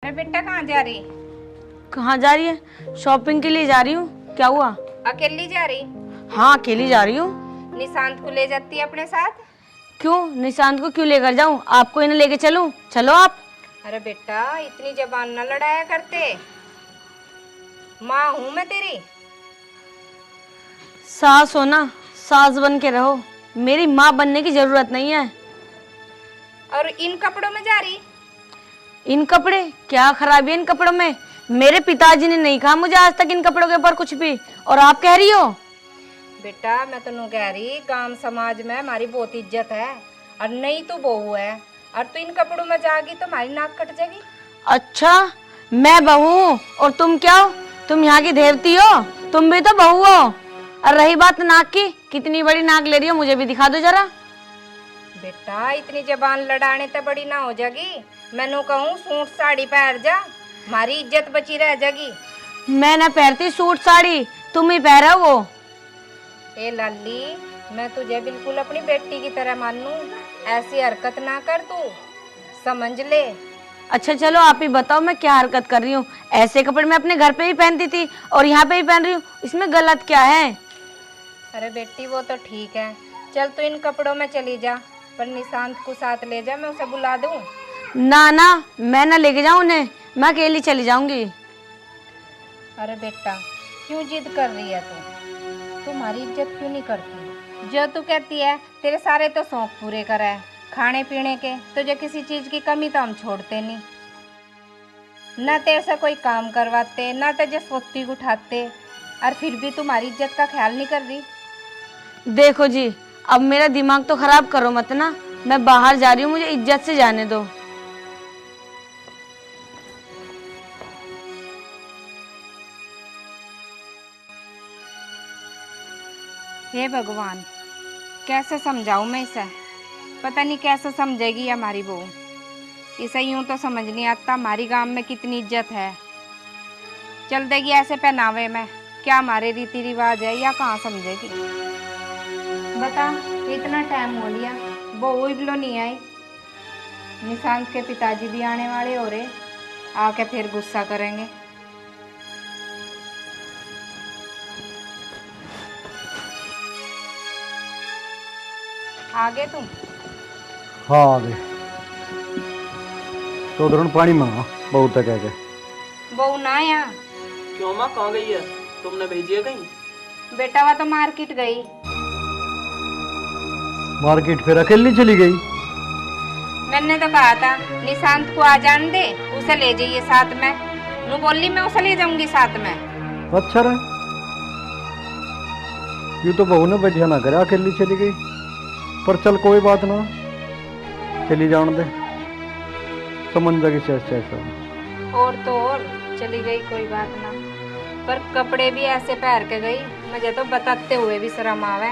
अरे बेटा कहाँ जा रही? कहाँ जा रही है? शॉपिंग के लिए जा रही हूँ। क्या हुआ? अकेली जा रही? हाँ अकेली जा रही हूँ। निशांत को ले जाती है अपने साथ? क्यों? निशांत को क्यों लेकर जाऊँ? आपको इन्हें लेके चलूँ? चलो आप। अरे बेटा इतनी जबान न लड़ाया करते, माँ हूँ मैं तेरी। सास हो ना, सास बन के रहो, मेरी माँ बनने की जरूरत नहीं है। और इन कपड़ों में जा रही? इन कपड़े? क्या खराबी है इन कपड़ों में? मेरे पिताजी ने नहीं कहा मुझे आज तक इन कपड़ों के ऊपर कुछ भी, और आप कह रही हो? बेटा मैं तो नू कह रही, गांव समाज में हमारी बहुत इज्जत है, और नहीं तो बहू है, और तू इन कपड़ों में जाएगी तो हमारी नाक कट जाएगी। अच्छा, मैं बहू हूँ और तुम क्या हो? तुम यहाँ की देवती हो? तुम भी तो बहू हो। और रही बात नाक की, कितनी बड़ी नाक ले रही हो मुझे भी दिखा दो जरा। बेटा इतनी जबान लड़ाने तो बड़ी ना हो जाएगी। मैनू कहूँ सूट साड़ी पहन जा, हमारी इज्जत बची रह जाएगी। मैं ना पहनती सूट साड़ी, तुम ही पहरा वो। ए लाली, मैं तुझे बिल्कुल अपनी बेटी की तरह मानूं, ऐसी हरकत ना कर तू, समझ ले। अच्छा चलो आप ही बताओ मैं क्या हरकत कर रही हूँ? ऐसे कपड़े मैं अपने घर पे भी पहनती थी और यहाँ पे भी पहन रही हूँ, इसमें गलत क्या है? अरे बेटी वो तो ठीक है, चल तू इन कपड़ों में चली जा, पर निशांत को साथ ले जा, मैं उसे बुला दूं। ना ना, मैं ना लेके जाऊँ उन्हें, मैं अकेली चली जाऊंगी। अरे बेटा क्यों जिद कर रही है तू? तुम्हारी इज्जत क्यों नहीं करती? जो तू कहती है तेरे सारे तो शौक पूरे कर है, खाने पीने के, तुझे किसी चीज की कमी तो हम छोड़ते नहीं। ना तेरे से कोई काम करवाते, ना तुझे सोती उठाते, और फिर भी तुम्हारी इज्जत का ख्याल नहीं कर रही। देखो जी, अब मेरा दिमाग तो खराब करो मत ना, मैं बाहर जा रही हूँ, मुझे इज्जत से जाने दो। हे भगवान, कैसे समझाऊं मैं इसे? पता नहीं कैसे समझेगी हमारी बहू। इसे यूं तो समझ नहीं आता हमारी गांव में कितनी इज्जत है। चल देगी ऐसे पहनावे में, क्या हमारे रीति रिवाज है या कहाँ समझेगी? बता, इतना टाइम हो लिया, बहू इबलो नहीं आई। निशांत के पिताजी भी आने वाले हो रहे, आके फिर गुस्सा करेंगे। आ गए तुम? हाँ आ गए। तो उधर पानी मांगा बहुत तक है। बहू ना आया? क्यों माँ, कहाँ गई है? तुमने भेजी है कहीं? बेटा वह तो मार्केट गई। मार्केट फिर अकेली चली गई? मैंने तो कहा था निशांत को आ जाने दे, उसे ले जाइए साथ में। नू बोली मैं उसे ले जाऊंगी साथ में। अच्छा रहे, यूँ तो बहू ने बैठिया ना करे, अकेली चली गई। पर चल कोई बात ना, चली जाने दे, समझ जाएगी ऐसा। और तो और चली गई कोई बात ना, पर कपड़े भी ऐसे पहन के गई, मुझे तो बताते हुए भी शर्म आवे।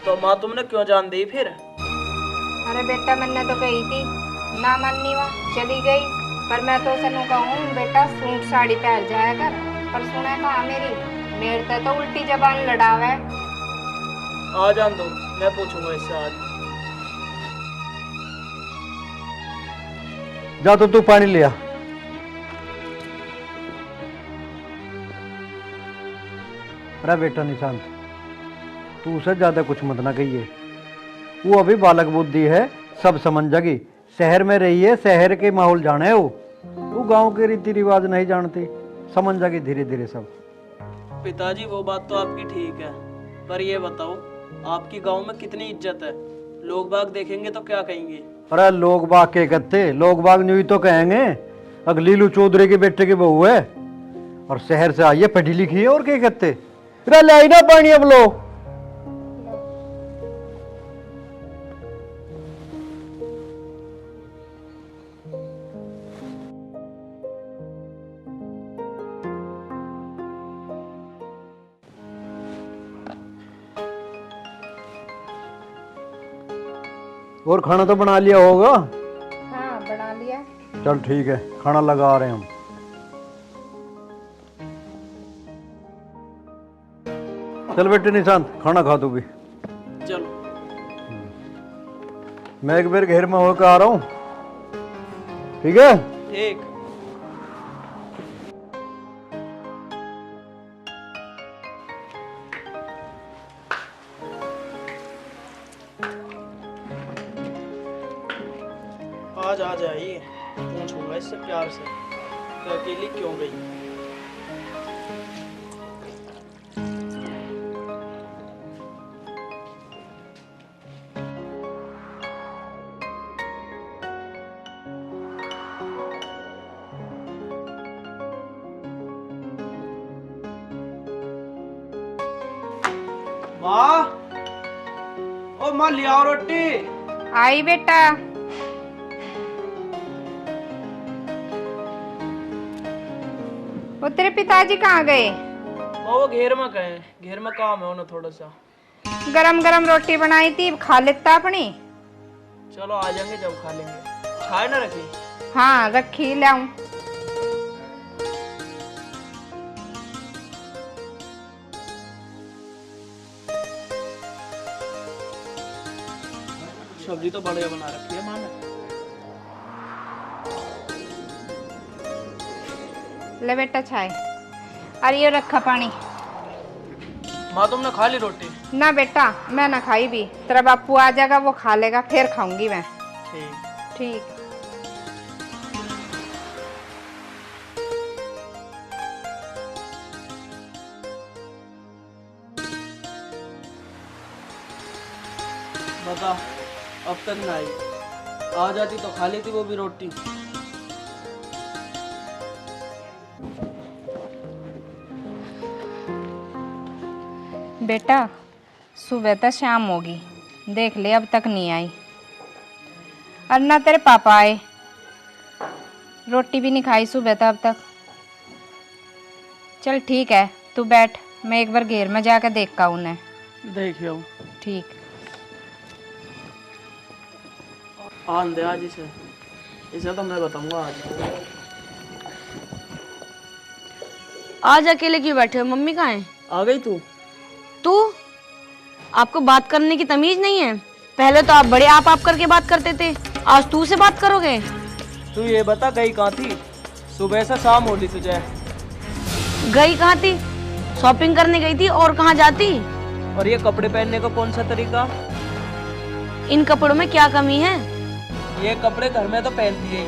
तो माँ तुमने क्यों जान दी फिर? अरे बेटा मैंने तो कही थी, ना माननी वह चली गई, पर मैं तो उसे नू कहूँ बेटा सूट साड़ी पहन जाया कर, पर सुने कहाँ मेरे तो उल्टी जबान लड़ावे। आ जान दो, मैं पूछूंगा इससे आज। जा तो तू पानी लिया। अरे बेटा निशांत, तू उसे ज्यादा कुछ मत ना कहिए, वो अभी बालक बुद्धि है, सब समझ जाएगी। शहर में रही है, शहर के माहौल जाने वो गांव के रीति रिवाज नहीं जानती, समझ जाएगी धीरे धीरे सब। पिताजी वो बात तो आपकी ठीक है, पर ये बताओ आपकी गांव में कितनी इज्जत है? लोग बाग देखेंगे तो क्या कहेंगे? अरे लोग बाग के कहते, लोग बाग न्यू तो कहेंगे अगलीलू चौधरी के बेटे की बहू है और शहर से आई है, पढ़ी लिखी है, और क्या कहते। अरे ले आई ना पानी अब लो। और खाना तो बना लिया होगा? हाँ बना लिया। चल ठीक है, खाना लगा रहे हैं हम। चल बेटे निशांत, खाना खा तू भी। चलो। मैं एक बार घेर में होकर आ रहा हूँ, ठीक है? ठीक। आज आई, पूछूंगा इससे प्यार से कि अकेली क्यों गई। माँ, ओ माँ ले आओ रोटी। आई बेटा। वो तेरे पिताजी कहाँ गए? वो घेर में गए, घेर में काम है उन्हें थोड़ा सा। गरम गरम रोटी बनाई थी, खा लेता अपनी। चलो आ जाएंगे जब खा लेंगे। चाय ना रखी? हाँ रखी, लाऊं। सब्जी तो बढ़िया बना रखी है माँ ने। ले बेटा चाय, और ये रखा पानी। माँ तुमने खा ली रोटी? ना बेटा, मैं ना खाई भी। तेरा बापू आ जाएगा, वो खा लेगा, फिर खाऊंगी मैं। ठीक। ठीक। बता, अब तक ना आई। आ जाती तो खा लेती वो भी रोटी। बेटा सुबह तक शाम होगी, देख ले अब तक नहीं आई। और ना तेरे पापा आए, रोटी भी नहीं खाई सुबह तक अब तक। चल ठीक है, तू बैठ, मैं एक बार घेर में जाकर देखा उन्हें। देखियो। ठीक। आन दे आज इसे, इसे तो मैं बताऊंगा आज। आज अकेले क्यों बैठे हो? मम्मी कहाँ है? आ गई तू? तू, आपको बात करने की तमीज नहीं है? पहले तो आप बड़े आप करके बात करते थे, आज तू से बात करोगे? तू ये बता गई कहाँ थी? सुबह से शाम हो ली तुझे। गई कहाँ थी? शॉपिंग करने गई थी, और कहाँ जाती? और ये कपड़े पहनने का कौन सा तरीका? इन कपड़ों में क्या कमी है? ये कपड़े घर में तो पहनती है,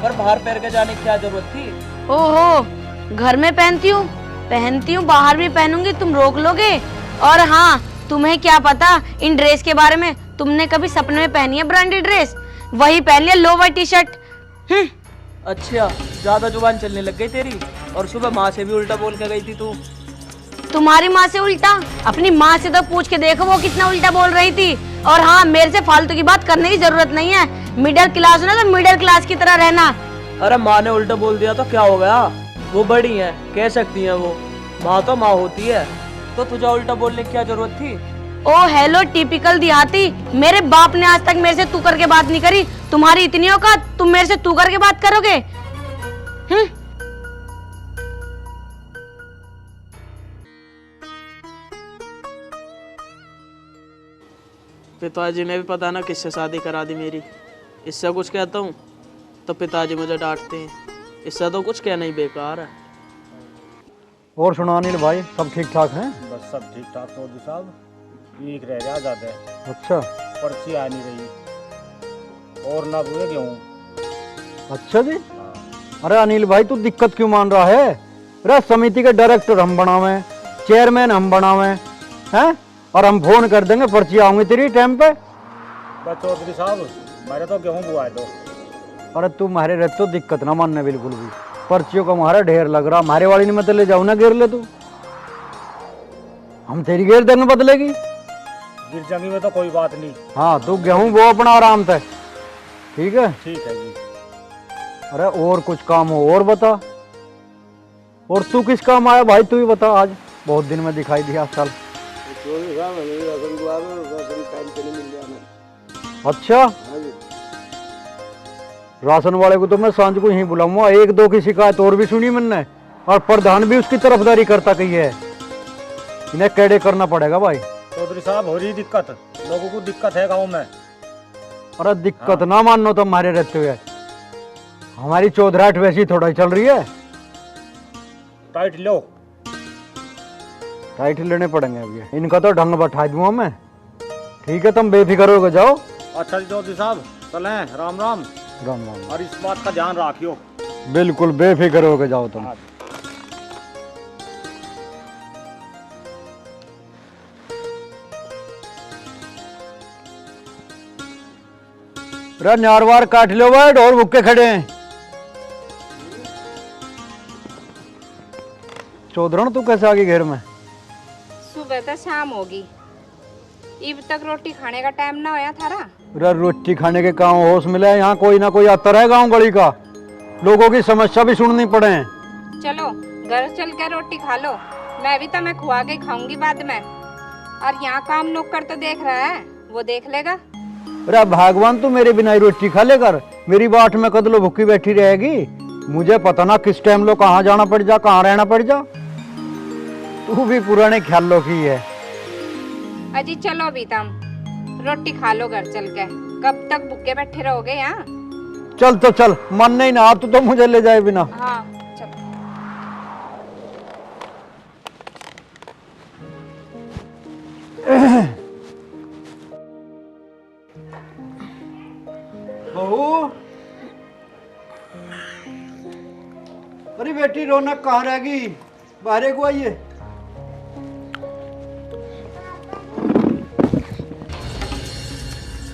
पर बाहर पहन के जाने की क्या जरूरत थी? ओहो, घर में पहनती हूँ, बाहर भी पहनूंगी, तुम रोक लोगे? और हाँ, तुम्हें क्या पता इन ड्रेस के बारे में? तुमने कभी सपने में पहनी है ब्रांडेड ड्रेस? वही पहन लिया लोवर टी शर्ट। अच्छा, ज्यादा जुबान चलने लग गई तेरी। और सुबह माँ से भी उल्टा बोल के गई थी तू। तुम्हारी माँ से उल्टा? अपनी माँ से तो पूछ के देखो वो कितना उल्टा बोल रही थी। और हाँ, मेरे से फालतू की बात करने की जरूरत नहीं है। मिडिल क्लास हो ना, तो मिडिल क्लास की तरह रहना। अरे माँ ने उल्टा बोल दिया तो क्या हो गया? वो बड़ी है, कह सकती है वो। माँ तो माँ होती है, तो तुझे उल्टा बोलने की क्या जरूरत थी? ओ हेलो टिपिकल देहाती, मेरे बाप ने आज तक मेरे से तू करके बात नहीं करी। तुम्हारी इतनी औकात, तुम मेरे से तू करके बात करोगे? पिताजी ने भी पता ना किससे शादी करा दी मेरी। इससे कुछ कहता हूँ तो पिताजी मुझे डांटते हैं। इससे तो कुछ कहना ही बेकार है। और सुना अनिल भाई, सब ठीक ठाक हैं? बस सब ठीक ठाक चौधरी साहब, ठीक रह रहा ज़्यादा है। अच्छा। पर्ची आ नहीं रही और ना बुए गेहूँ। अच्छा जी। अरे अनिल भाई, तू दिक्कत क्यों मान रहा है? अरे समिति के डायरेक्टर हम बनावे, चेयरमैन हम बनावे हैं, और हम फोन कर देंगे, पर्ची आऊंगी तेरी टाइम पे। बस चौधरी साहब, मेरे तो गेहूँ बुआ दो। अरे तू हमारे रहते तो दिक्कत ना मानने बिल्कुल भी। पर्चियों का हमारा ढेर लग रहा, हमारे वाली में तो ले जाऊ ना, घेर ले तू, हम तेरी घेर देंगे बदलेगी। गिर जंगी में तो कोई बात नहीं। हाँ, तू गेहूं वो अपना आराम से, ठीक है? ठीक है जी। अरे और कुछ काम हो और बता। और तू किस काम आया भाई, तू ही बता। आज बहुत दिन में दिखाई दिया साल। अच्छा, राशन वाले को तो मैं सांझ को यहीं बुलाऊंगा। एक दो की शिकायत और भी सुनी मैंने, और प्रधान भी उसकी तरफदारी करता कही है। इन्हें कैडे करना पड़ेगा भाई। चौधरी साहब, हो रही दिक्कत, लोगों को दिक्कत है गाँव में। अरे दिक्कत ना मानो तो हमारे रहते हुए, हमारी चौधराहट वैसी थोड़ा ही चल रही है। टाइट लो। टाइट लेने पड़ेंगे अभी, इनका तो ढंग बैठा दूंगा मैं। ठीक है, तुम बेफिक्र होकर जाओ। अच्छा जी चौधरी साहब, चलें, राम राम। राम राम। और इस बात का ध्यान रखियो। बिल्कुल बेफिक्र होके जाओ तुम। हाँ। रे नारवार काट लो भाई, ढोर भुक्के खड़े हैं। चौधरण तू कैसे आ गई घर में? सुबह तो शाम होगी, इब तक रोटी खाने का टाइम ना होया थारा। रे रोटी खाने के काम होश मिले, यहाँ कोई ना कोई आता रहे गाँव गली का, लोगों की समस्या भी सुननी पड़े। चलो घर चल के रोटी खा लो, मैं भी तो मैं खुआ के खाऊंगी बाद में। और यहाँ काम नौकर तो देख रहा है, वो देख लेगा। अरे भगवान तू मेरे बिना ही रोटी खा ले कर, मेरी बाट में कद लो भूखी बैठी रहेगी। मुझे पता ना किस टाइम लो कहाँ जाना पड़ जा, कहाँ रहना पड़ जा। तू भी पुराने ख्यालों की है। अजी चलो अभी तुम रोटी खा लो घर चल के, कब तक भूखे बैठे रहोगे यहाँ। चल तो चल, मन नहीं ना आप तो मुझे ले जाए बिना। हाँ चलो। बहू, अरे बेटी रौनक कहाँ रह गई, बाहर को आइए।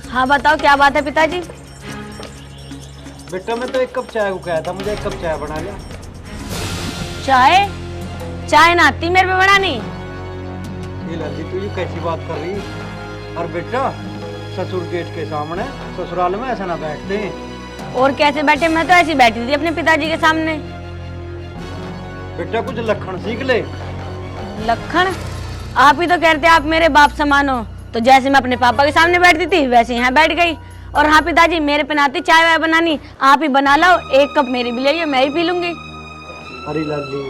हाँ बताओ क्या बात है पिताजी। बेटा मैं तो एक कप चाय को कहा था, मुझे एक कप चाय बना लिया। चाय? चाय ना आती मेरे पे बनानी। ये लाली तू ये कैसी बात कर रही? और बेटा ससुर गेट के सामने ससुराल में ऐसा ना बैठते हैं। और कैसे बैठे, मैं तो ऐसी बैठी थी अपने पिताजी के सामने। बेटा कुछ लक्षण सीख ले। लखन, आप ही तो कहते आप मेरे बाप समान हो, तो जैसे मैं अपने पापा के सामने बैठती थी वैसे यहाँ बैठ गई। और हाँ पिताजी, मेरे पे नाती चाय वाय बनानी, आप ही बना लो, एक कप मेरी भी ले आइए, मैं ही पी लूंगी। अरे लाली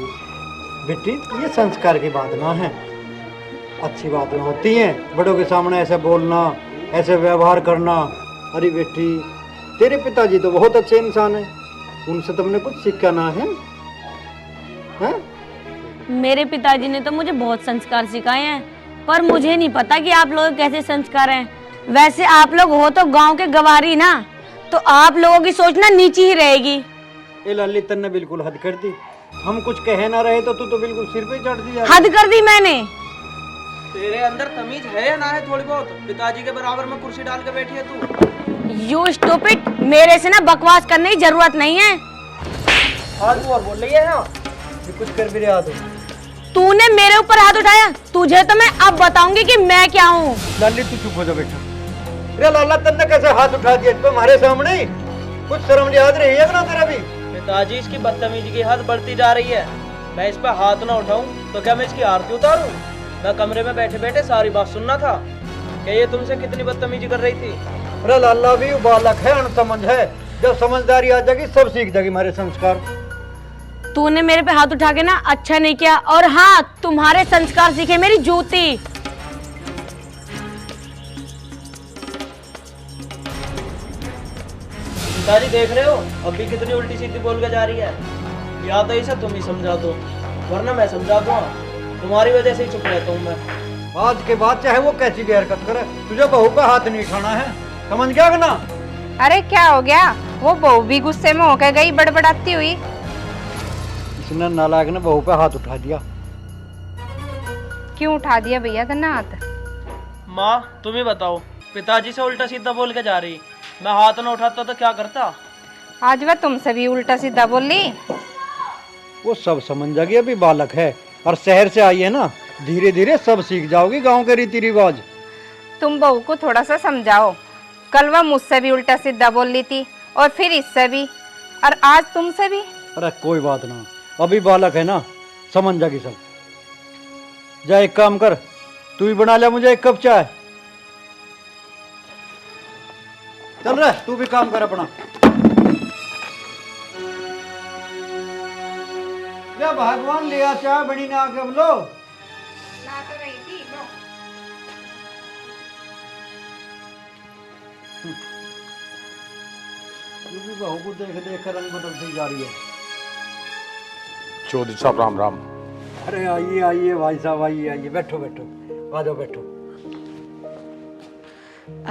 बेटी ये संस्कार की बात ना है, अच्छी बातें होती हैं बड़ों के सामने ऐसे बोलना, ऐसे व्यवहार करना। अरे बेटी तेरे पिताजी तो बहुत अच्छे इंसान हैं, उनसे तुमने कुछ सीखा ना है, हैं? मेरे पिताजी ने तो मुझे बहुत संस्कार सिखाए हैं, पर मुझे नहीं पता कि आप लोग कैसे संस्कार हैं। वैसे आप लोग हो तो गांव के गवारी ना, तो आप लोगों की सोच ना नीची ही रहेगी। ए लाली तन्ने बिल्कुल हद कर दी, हम कुछ कहे ना रहे तो तू तो बिल्कुल सिर पे चढ़ दी। हद कर दी मैंने। तेरे अंदर तमीज है या ना है थोड़ी बहुत? पिताजी के बराबर में कुर्सी डाल के बैठी है तू। यू स्टूपिड, मेरे से ना बकवास करने की जरूरत नहीं है। आज और बोल रही है यहाँ। ये कुछ कर भी रहा तो तूने मेरे ऊपर हाथ उठाया, तुझे तो मैं अब बताऊंगी कि मैं क्या हूँ। लाली तू चुप हो जा बेटा। अरे लाला तन्ने कैसे हाथ उठा दिया तुम्हारे सामने? कुछ शर्म लिहाज रही है ना तेरा भी? पिताजी इसकी बदतमीजी की हद बढ़ती जा रही है। मैं इस पर हाथ ना उठाऊं तो क्या मैं इसकी आरती उतारूं? मैं कमरे में बैठे बैठे सारी बात सुनना था कि ये तुमसे कितनी बदतमीजी कर रही थी। अरे लाला भी बालक है, अनसमझ है, जब समझदारी आ जाएगी सब सीख जाएगी हमारे संस्कार। तूने मेरे पे हाथ उठा के ना अच्छा नहीं किया, और हाँ तुम्हारे संस्कार सीखे मेरी जूती। पिताजी देख रहे हो अभी कितनी उल्टी सीधी बोल के जा रही है। या तो इसे तुम ही समझा दो, वरना मैं समझा दूंगा। तुम्हारी वजह से ही चुप रहता हूँ मैं। आज के बाद चाहे वो कैसी भी हरकत करे, तुझे बहू का हाथ नहीं उठाना है, समझ गया ना? अरे क्या हो गया, वो बहू भी गुस्से में होकर गई बड़बड़ाती हुई। इसने नालायक ने बहू पे हाथ उठा दिया। क्यों उठा दिया भैया तन्ना हाथ? माँ तुम ही बताओ, पिताजी से उल्टा सीधा बोल के जा रही, मैं हाथ ना उठाता तो क्या करता? आज वह तुमसे भी उल्टा सीधा बोली। वो सब समझ जाएगी, अभी बालक है और शहर से आई है ना, धीरे धीरे सब सीख जाओगी गांव के रीति रिवाज। तुम बहू को थोड़ा सा समझाओ, कल वह मुझसे भी उल्टा सीधा बोल ली थी और फिर इससे भी, और आज तुमसे भी। अरे कोई बात ना, अभी बालक है ना, समझ जाएगी सब। जा एक काम कर, तू ही बना ले मुझे एक कप चाय। चल रहा तू भी काम कर अपना। ले भगवान ले आ चाय, बड़ी ना आके अब लो। ला तो रही थी, लो। तू भी बहू को देख देख कर रंग बदलती जा रही है। चौधरी साहब राम राम। अरे आइए आइए भाई साहब, आइए आइए, बैठो बैठो, आ जाओ बैठो।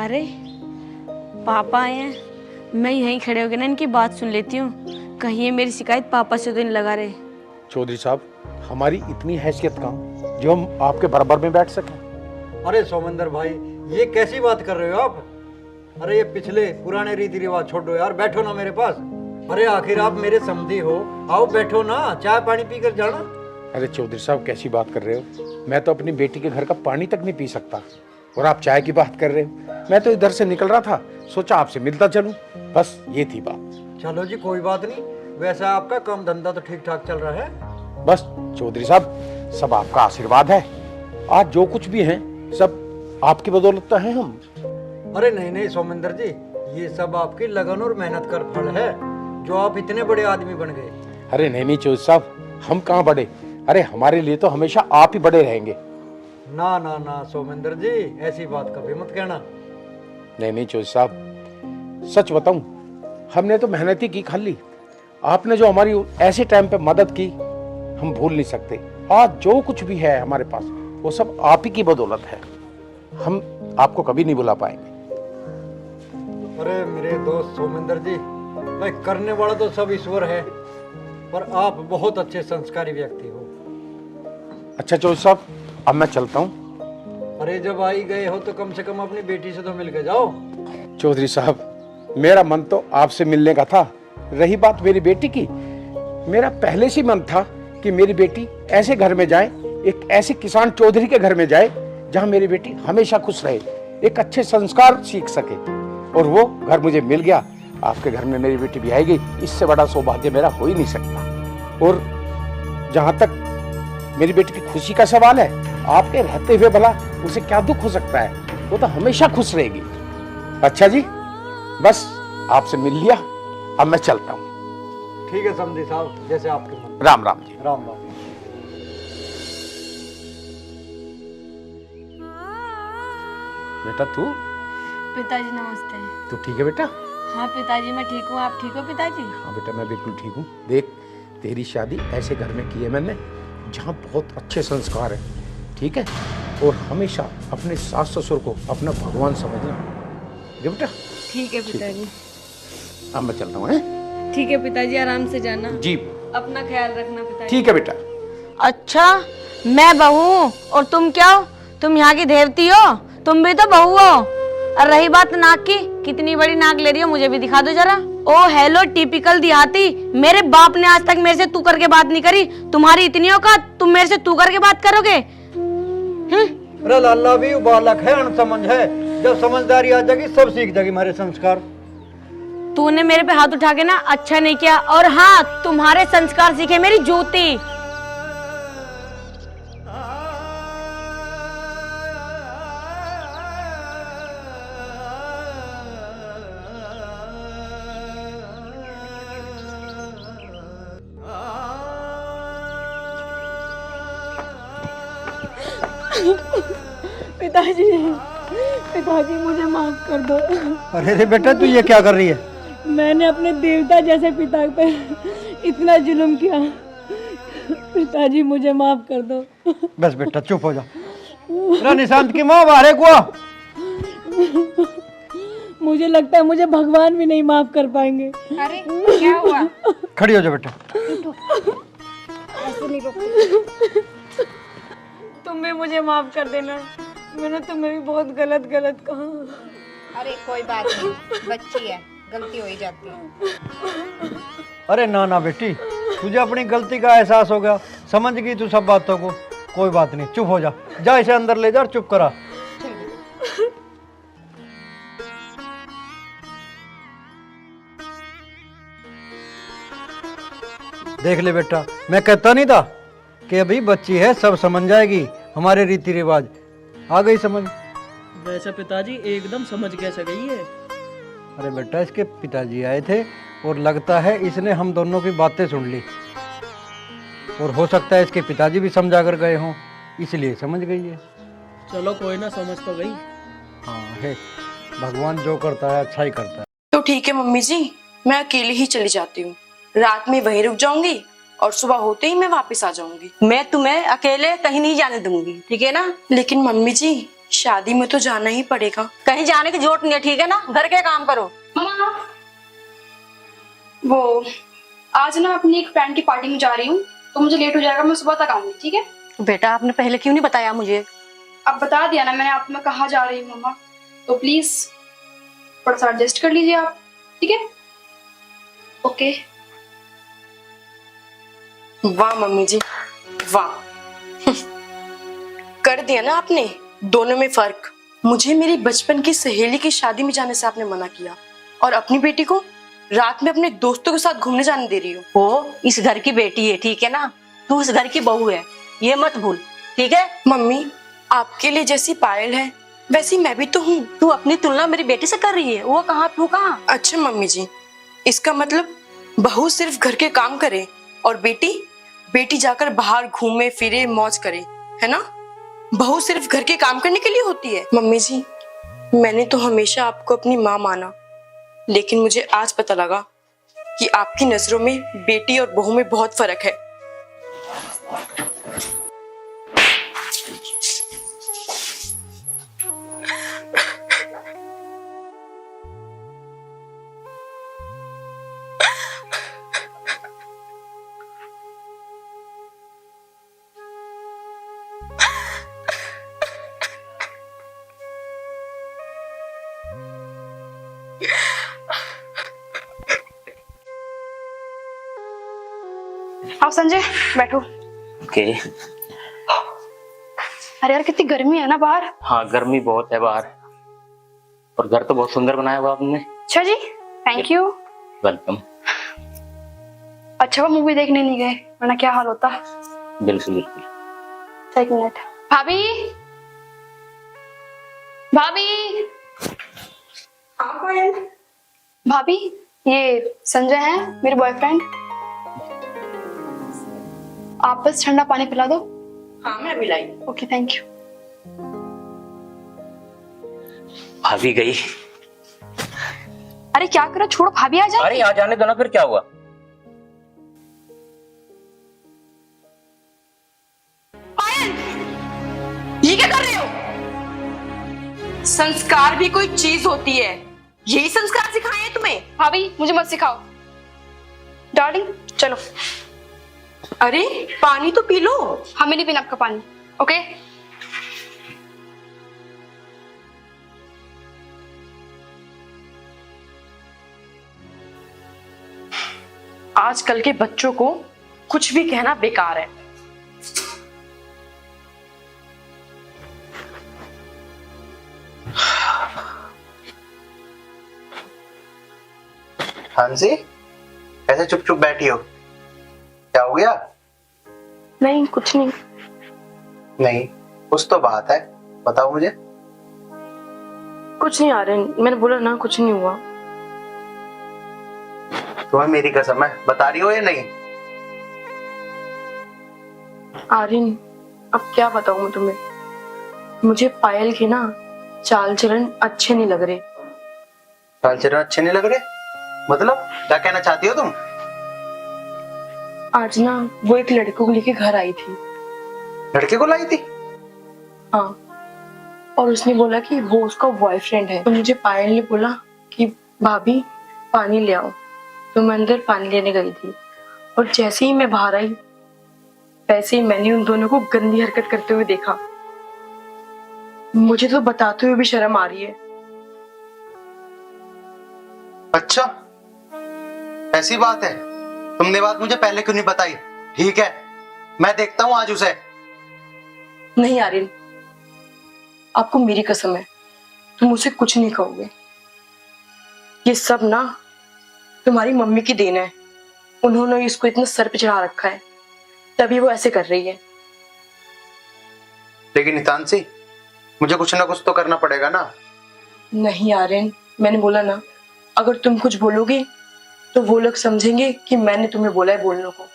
अरे पापा आए हैं, मैं यहीं खड़े होकर ना इनकी बात सुन लेती हूँ, कहीं ये मेरी शिकायत पापा से तो नहीं लगा रहे। चौधरी साहब, हमारी इतनी हैसियत कहाँ जो हम आपके बराबर में बैठ सकें। अरे सोमेंद्र भाई, ये कैसी बात कर रहे हो आप? अरे ये पिछले पुराने रीति रिवाज छोड़ो यार, बैठो ना मेरे पास। अरे आखिर आप मेरे समधी हो, आओ बैठो ना, चाय पानी पी कर जाना। अरे चौधरी साहब, कैसी बात कर रहे हो? मैं तो अपनी बेटी के घर का पानी तक नहीं पी सकता और आप चाय की बात कर रहे हो। मैं तो इधर से निकल रहा था, सोचा आपसे मिलता चलूं, बस ये थी बात। चलो जी, कोई बात नहीं। वैसा आपका काम धंधा तो ठीक ठाक चल रहा है? बस चौधरी साहब, सब आपका आशीर्वाद है। आज जो कुछ भी है सब आपकी बदौलत तो है हम। अरे नहीं नहीं सोमेंद्र जी, ये सब आपकी लगन और मेहनत का फल है, जो आप इतने बड़े आदमी बन गए। अरे नहीं नहीं चौधरी साहब, हम कहाँ बड़े, अरे हमारे लिए तो हमेशा आप ही बड़े रहेंगे। ना ना ना सोमेंद्र जी, ऐसी बात कभी मत कहना। नहीं नहीं चौधरी साहब, सच बताऊं, हमने तो मेहनत ही की खाली। आपने जो हमारी ऐसे टाइम पे मदद की, हम भूल नहीं सकते। आज जो कुछ भी है हमारे पास, वो सब आप ही की बदौलत है। हम आपको कभी नहीं भुला पाएंगे। अरे मेरे दोस्त सोमेंद्र जी, भाई करने वाला तो सब ईश्वर है, पर आप बहुत अच्छे संस्कारी व्यक्ति हो। अच्छा चौधरी साहब, अब मैं चलता हूँ। अरे जब आई गए हो तो कम से कम अपनी बेटी से तो मिल के जाओ। चौधरी साहब, मेरा मन तो आपसे मिलने का था। रही बात मेरी बेटी की, मेरा पहले से मन था कि मेरी बेटी ऐसे घर में जाए, एक ऐसे किसान चौधरी के घर में जाए जहां मेरी बेटी हमेशा खुश रहे, एक अच्छे संस्कार सीख सके। और वो घर मुझे मिल गया। आपके घर में मेरी बेटी भी आएगी, इससे बड़ा सौभाग्य मेरा हो ही नहीं सकता। और जहां तक मेरी बेटी की खुशी का सवाल है, आपके रहते हुए भला उसे क्या दुख हो सकता है? वो तो हमेशा खुश रहेगी। अच्छा जी, बस आपसे मिल लिया, अब मैं चलता हूँ। ठीक है समझी साहब, जैसे आपके मन। राम राम जी। राम राम। बेटा तू पिताजी नमस्ते। तू ठीक है बेटा? हाँ पिताजी, मैं ठीक हूँ, आप ठीक हो पिताजी? हाँ बेटा, मैं बिल्कुल ठीक हूँ। देख, तेरी शादी ऐसे घर में की है मैंने जहाँ बहुत अच्छे संस्कार है, ठीक है? और हमेशा अपने सास ससुर को अपना भगवान समझना, ठीक है बेटा? ठीक है पिताजी। अब मैं चलता हूँ। हैं? ठीक है पिताजी, आराम से जाना, जी अपना ख्याल रखना पिताजी। ठीक है बेटा। अच्छा, मैं बहू हूँ और तुम क्या हो? तुम यहाँ की देवती हो? तुम भी तो बहू हो। और रही बात नाक की, कितनी बड़ी नाक ले रही हो, मुझे भी दिखा दो जरा। ओ हेलो टिपिकल देहाती, मेरे बाप ने आज तक मेरे से तू करके बात नहीं करी। तुम्हारी इतनी औकात, तुम मेरे से तू करके बात करोगे? अरे लाला भी बालक है, अनसमझ है। जब समझदारी आ जाएगी सब सीख जाएगी हमारे संस्कार। तूने मेरे पे हाथ उठा के ना अच्छा नहीं किया। और हाँ, तुम्हारे संस्कार सीखे मेरी जूती। पिताजी, पिताजी मुझे माफ कर दो। अरे रे बेटा, तू ये क्या कर रही है? मैंने अपने देवता जैसे पिता पे इतना जुल्म किया। पिताजी मुझे माफ कर दो। बस बेटा चुप हो जा। निशांत की माँ बाहर को। मुझे लगता है मुझे भगवान भी नहीं माफ कर पाएंगे। अरे क्या हुआ? खड़ी हो जा बेटा। ऐसे नहीं रोकते। तुम भी मुझे माफ कर देना, मैंने तुम्हें भी बहुत गलत कहा। अरे कोई बात नहीं, बच्ची है, गलती हो ही जाती है। अरे ना ना बेटी, तुझे अपनी गलती का एहसास हो गया, समझ गई तू सब बातों को। कोई बात नहीं, चुप हो जा। जा इसे अंदर ले जा और चुप करा। देख ले बेटा, मैं कहता नहीं था कि अभी बच्ची है, सब समझ जाएगी हमारे रीति रिवाज। आ गई समझ? वैसे पिताजी एकदम समझ कैसे गई है? अरे बेटा, इसके पिताजी आए थे और लगता है इसने हम दोनों की बातें सुन ली, और हो सकता है इसके पिताजी भी समझा कर गए हों, इसलिए समझ गई है। चलो कोई ना, समझ तो गई। हाँ है, भगवान जो करता है अच्छा ही करता है। तो ठीक है मम्मी जी, मैं अकेले ही चली जाती हूँ। रात में वहीं रुक जाऊंगी और सुबह होते ही मैं वापस आ जाऊंगी। मैं तुम्हें अकेले कहीं नहीं जाने दूंगी, ठीक है ना? लेकिन मम्मी जी, शादी में तो जाना ही पड़ेगा। कहीं जाने की जरूरत नहीं है, ठीक है ना? घर के काम करो। मम्मा, वो आज ना अपनी एक फ्रेंड की पार्टी में जा रही हूँ, तो मुझे लेट हो जाएगा, मैं सुबह तक आऊंगी, ठीक है? बेटा आपने पहले क्यों नहीं बताया मुझे? अब बता दिया ना मैंने, आप मैं कहाँ जा रही हूँ मम्मा, तो प्लीज थोड़ा सा एडजस्ट कर लीजिए आप, ठीक है? ओके। वाह मम्मी जी, वाह। कर दिया ना आपने दोनों में फर्क। मुझे मेरी बचपन की सहेली की शादी में जाने से आपने मना किया, और अपनी बेटी को रात में अपने दोस्तों के साथ घूमने जाने दे रही हो। वो इस घर की बेटी है, ठीक है ना? तू इस घर की बहू है, ये मत भूल, ठीक है? मम्मी, आपके लिए जैसी पायल है वैसी मैं भी तो हूँ। तू अपनी तुलना मेरी बेटी से कर रही है, वो कहाँ तू कहाँ? अच्छा मम्मी जी, इसका मतलब बहू सिर्फ घर के काम करे और बेटी जाकर बाहर घूमे फिरे मौज करे, है ना? बहू सिर्फ घर के काम करने के लिए होती है। मम्मी जी, मैंने तो हमेशा आपको अपनी माँ माना, लेकिन मुझे आज पता लगा कि आपकी नजरों में बेटी और बहू में बहुत फर्क है। आप संजय बैठो। ओके। अरे यार कितनी गर्मी है ना बाहर। हाँ, गर्मी बहुत है बाहर, और घर तो बहुत सुंदर बनाया हुआ आपने। अच्छा जी, थैंक यू। वेलकम। अच्छा वो मूवी देखने नहीं गए, वरना क्या हाल होता। बिल्कुल बिल्कुल। एक मिनट। भाभी, भाभी, भाभी, ये संजय हैं मेरे बॉयफ्रेंड। आप बस ठंडा पानी पिला दो। हाँ मैं मिलाई। Okay thank you. भाभी गई। अरे क्या करो, छोड़ो, भाभी आ जाए। अरे यहाँ जाने दो ना, फिर क्या हुआ? ये क्या कर रहे हो? संस्कार भी कोई चीज होती है, यही संस्कार सिखाए हैं तुम्हें? भाभी मुझे मत सिखाओ। डार्लिंग चलो। अरे पानी तो पी लो। हमें नहीं पीना आपका पानी, ओके? आजकल के बच्चों को कुछ भी कहना बेकार है। हांसी, ऐसे चुप चुप बैठी हो, क्या हो गया? नहीं कुछ नहीं। नहीं, कुछ तो बात है, बताओ मुझे। कुछ नहीं आर्यन, मैंने बोला ना कुछ नहीं हुआ। तुम्हें मेरी कसम है, बता रही हो या नहीं? आर्यन अब क्या बताऊं मैं तुम्हें, मुझे पायल के ना चाल चलन अच्छे नहीं लग रहे। चाल चलन अच्छे नहीं लग रहे? मतलब क्या कहना चाहती हो तुम? आज ना वो एक लड़के को लेके घर आई थी। लड़के को लाई थी? हाँ, और उसने बोला कि वो उसका बॉयफ्रेंड है। तो मुझे पायल ने बोला कि भाभी पानी ले आओ, तो मैं अंदर पानी लेने गई थी, और जैसे ही मैं बाहर आई वैसे ही मैंने उन दोनों को गंदी हरकत करते हुए देखा। मुझे तो बताते हुए भी शर्म आ रही है। अच्छा ऐसी बात है, तुमने बात मुझे पहले क्यों नहीं बताई? ठीक है, मैं देखता हूं आज उसे। नहीं आर्यन, आपको मेरी कसम है, तुम उसे कुछ नहीं कहोगे। ये सब ना तुम्हारी मम्मी की देन है, उन्होंने इसको इतना सर पे चढ़ा रखा है, तभी वो ऐसे कर रही है। लेकिन हितांशी, मुझे कुछ ना कुछ तो करना पड़ेगा ना। नहीं आर्यन, मैंने बोला ना, अगर तुम कुछ बोलोगे तो वो लोग समझेंगे कि मैंने तुम्हें बोला है बोलने को।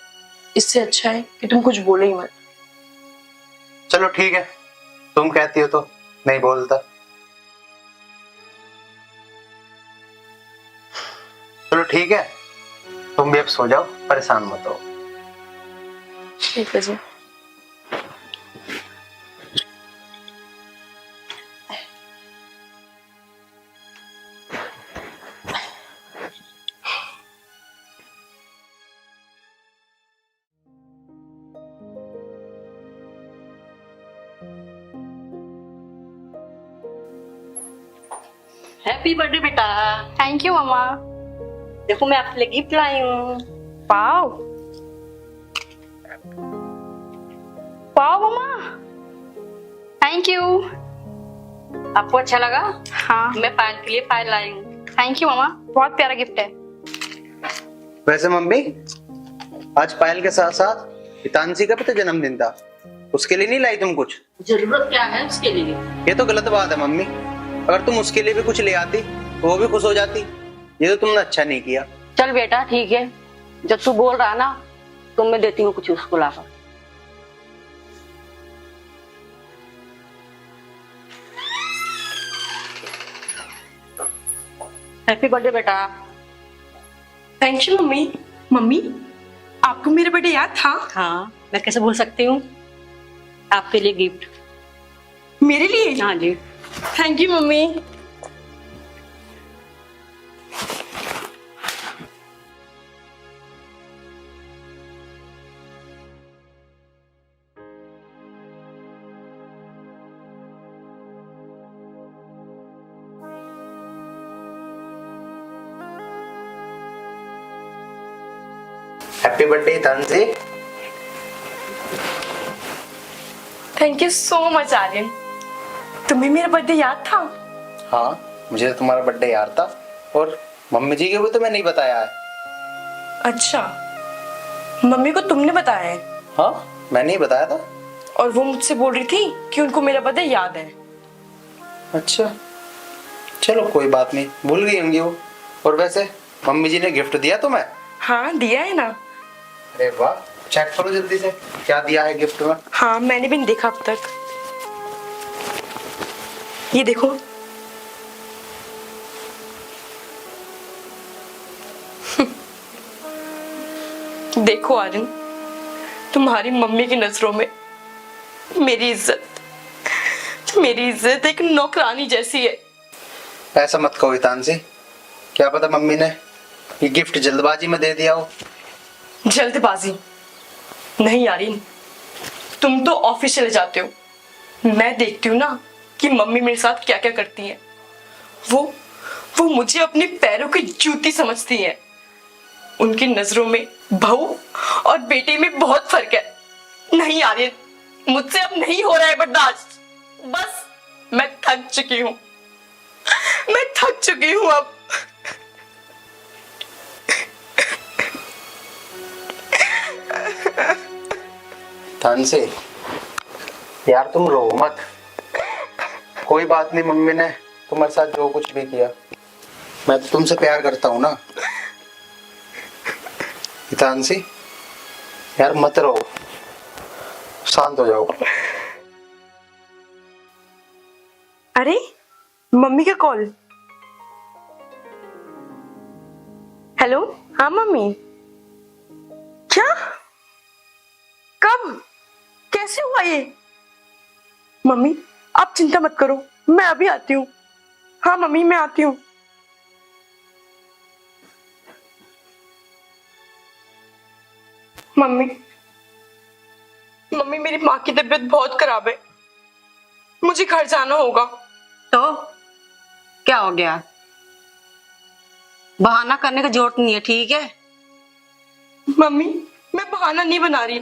इससे अच्छा है कि तुम कुछ बोलो ही मत। चलो ठीक है, तुम कहती हो तो नहीं बोलता। चलो ठीक है, तुम भी अब सो जाओ, परेशान मत हो। ठीक है जी। हैप्पी बर्थडे बेटा। Thank you mama. देखो मैं आपके लिए गिफ्ट लाई हूँ। Wow wow mama, thank you. आपको अच्छा लगा? हाँ मैं पायल के लिए पायल लाई हूँ। थैंक यू मम्मा, बहुत प्यारा गिफ्ट है। वैसे मम्मी, आज पायल के साथ साथ हितांशी का भी तो जन्मदिन था, उसके लिए नहीं लाई तुम कुछ? जरूरत क्या है उसके लिए? ये तो गलत बात है मम्मी। अगर तुम उसके लिए भी कुछ ले आती तो वो भी खुश हो जाती। ये तो तुमने अच्छा नहीं किया। चल बेटा ठीक है, जब तू बोल रहा ना तो मैं देती हूँ कुछ उसको लाकर। हैप्पी बर्थडे बेटा। Thank you mummy. मम्मी, आपको मेरा बर्थडे याद था? हाँ, मैं कैसे भूल सकती हूँ। आपके लिए गिफ्ट। मेरे लिए? हाँ जी। Thank you mummy. Happy birthday Hitanshi. Thank you so much Aryan, तुम्हें मेरा बर्थडे याद था? हाँ, मुझे तो तुम्हारा बर्थडे याद था, और मम्मी जी के भी तो मैं नहीं बताया है। अच्छा, मम्मी को तुमने बताया है? हाँ, मैंने ही बताया था। और वो मुझसे बोल रही थी कि उनको मेरा बर्थडे याद है। अच्छा, चलो कोई बात नहीं, भूल गई होंगी वो। और वैसे मम्मी जी ने गिफ्ट दिया तुम्हें? हाँ दिया है ना। अरे वाह, चेक करो जल्दी से, क्या दिया है गिफ्ट में। हाँ, मैंने भी नहीं देखा अब तक। ये देखो। देखो आर्यन, तुम्हारी मम्मी की नजरों में मेरी इज्जत एक नौकरानी जैसी है। ऐसा मत कहो हितांशी, क्या पता मम्मी ने ये गिफ्ट जल्दबाजी में दे दिया हो। जल्दबाजी नहीं आर्यन, तुम तो ऑफिस चले जाते हो, मैं देखती हूँ ना कि मम्मी मेरे साथ क्या क्या करती है। वो मुझे अपने पैरों की जूती समझती है। उनकी नजरों में बहू और बेटे में बहुत फर्क है। नहीं आर्यन, मुझसे अब नहीं हो रहा है बर्दाश्त। बस मैं थक चुकी हूँ, मैं थक चुकी हूँ अब। हितांशी यार, तुम रो मत, कोई बात नहीं। मम्मी ने तुम्हारे साथ जो कुछ भी किया, मैं तो तुमसे प्यार करता हूँ ना। हितांशी यार, मत रो, शांत हो जाओ। अरे मम्मी का कॉल। हेलो, हाँ मम्मी। क्या? कब? कैसे हुआ ये? मम्मी आप चिंता मत करो, मैं अभी आती हूँ। हाँ मम्मी, मैं आती हूँ। मम्मी मेरी माँ की तबीयत बहुत खराब है, मुझे घर जाना होगा। तो क्या हो गया? बहाना करने की जरूरत नहीं है, ठीक है? मम्मी मैं बहाना नहीं बना रही।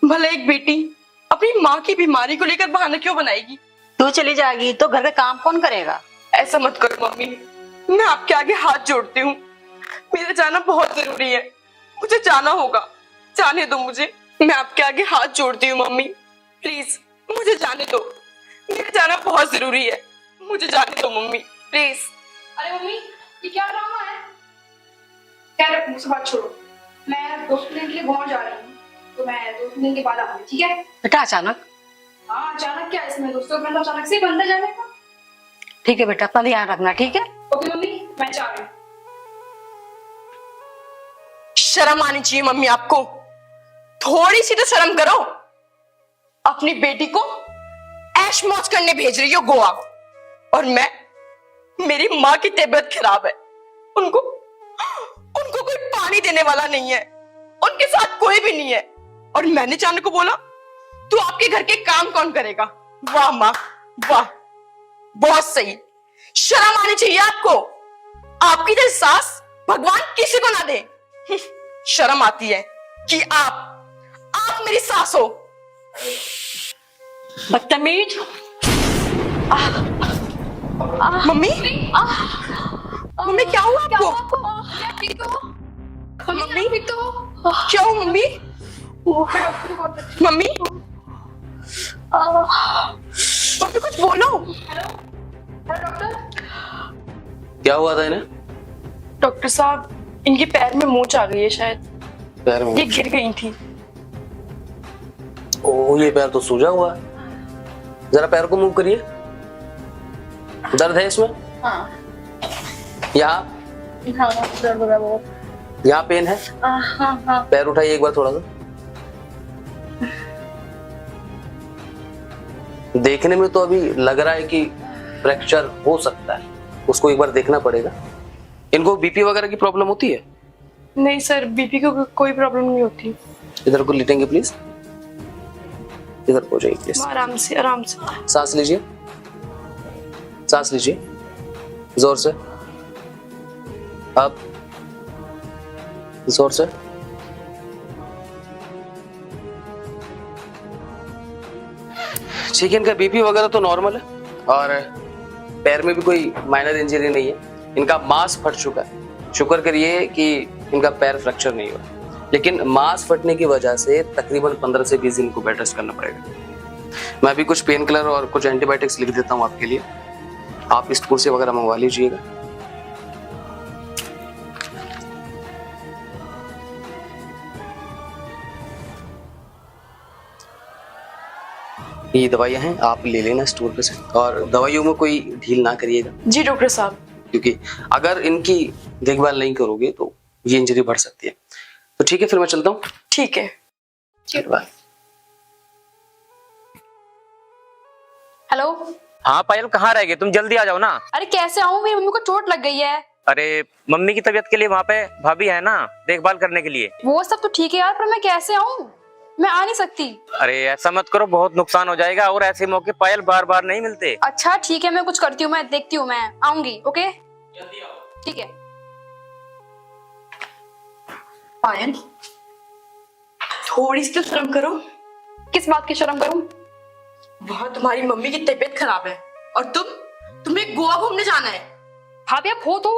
भला एक बेटी अपनी माँ की बीमारी को लेकर बहाना क्यों बनाएगी? तू चली जाएगी तो घर का काम कौन करेगा? ऐसा मत करो मम्मी, मैं आपके आगे हाथ जोड़ती हूँ। मेरा जाना बहुत जरूरी है, मुझे जाना होगा। जाने दो मुझे, मैं आपके आगे हाथ जोड़ती हूँ मम्मी, प्लीज मुझे जाने दो। मेरा जाना बहुत जरूरी है, मुझे जाने दो मम्मी, प्लीज। अरे मम्मी, ये क्या ड्रामा है? खैर मुझसे बात छोड़ो, मैं 2 दिन के लिए गोवा जा रही हूँ, तो मैं 2 दिन के बाद आऊंगी, ठीक है? बेटा अचानक? हाँ अचानक क्या, इसमें दोस्तों का तो अचानक से ही बनता जाने का। ठीक है बेटा, अपना ध्यान रखना, ठीक है? ओके मम्मी, मैं जा रही हूँ। शर्म आनी चाहिए मम्मी आपको, थोड़ी सी तो शर्म करो। अपनी बेटी को ऐश मौज करने भेज रही हो गोवा, और मेरी माँ की तबीयत खराब है, उनको कोई पानी देने वाला नहीं है, उनके साथ कोई भी नहीं है, और मैंने जाने को बोला तो आपके घर के काम कौन करेगा? वाह माँ वाह, बहुत सही, शर्म आनी चाहिए आपको। आपकी जैसी सास भगवान किसी को ना दे। शर्म आती है कि आप मेरी सास हो। बदतमीज। मम्मी मम्मी क्या हुआ आपको? मम्मी क्या हुआ मम्मी? मम्मी मम्मी कुछ बोलो। क्या हुआ था इन्हें? डॉक्टर साहब इनके पैर में मोच आ गई है शायद, पैर में? ये गिर गई थी। ओह, ये पैर तो सूजा हुआ है। जरा पैर को मूव करिए। दर्द है इसमें? हाँ यहाँ? हाँ दर्द हो रहा है बहुत। यहाँ पेन है? हाँ हाँ। पैर उठाइए एक बार थोड़ा सा। देखने में तो अभी लग रहा है कि फ्रैक्चर हो सकता है, उसको एक बार देखना पड़ेगा। इनको बीपी वगैरह की प्रॉब्लम होती है? नहीं सर, बीपी को कोई प्रॉब्लम नहीं होती। इधर को लेटेंगे प्लीज, इधर को जाइए प्लीज। आराम से आराम से। सांस लीजिए, सांस लीजिए जोर से। अब जोर से। ठीक है, इनका बीपी वगैरह तो नॉर्मल है और पैर में भी कोई माइनर इंजरी नहीं है। इनका मांस फट चुका है, शुक्र करिए कि इनका पैर फ्रैक्चर नहीं हुआ, लेकिन मांस फटने की वजह से तकरीबन 15 से 20 दिन को बेड रेस्ट करना पड़ेगा। मैं भी कुछ पेन किलर और कुछ एंटीबायोटिक्स लिख देता हूँ आपके लिए, आप इस कुर्सी वगैरह मंगवा लीजिएगा। ये दवाइयां हैं, आप ले लेना स्टोर पे से, और दवाइयों में कोई ढील ना करिएगा। जी डॉक्टर साहब। क्योंकि अगर इनकी देखभाल नहीं करोगे तो ये इंजरी बढ़ सकती है। तो ठीक है, फिर मैं चलता हूँ। ठीक है। बाय। हेलो। हाँ पायल, कहाँ रह गए तुम? जल्दी आ जाओ ना। अरे कैसे आऊँ, मेरी मम्मी को चोट लग गई है। अरे मम्मी की तबीयत के लिए वहाँ पे भाभी है ना, देखभाल करने के लिए। वो सब तो ठीक है यार, पर मैं कैसे आऊँ? मैं आ नहीं सकती। अरे ऐसा मत करो, बहुत नुकसान हो जाएगा, और ऐसे मौके पायल बार बार नहीं मिलते। अच्छा ठीक है, मैं कुछ करती हूँ, मैं देखती हूँ, मैं आऊंगी। ओके ठीक है। पायल थोड़ी सी तो शर्म करो। किस बात की शर्म करूँ? वहां तुम्हारी मम्मी की तबीयत खराब है और तुम्हें गोवा घूमने जाना है। भाभी आप हो तो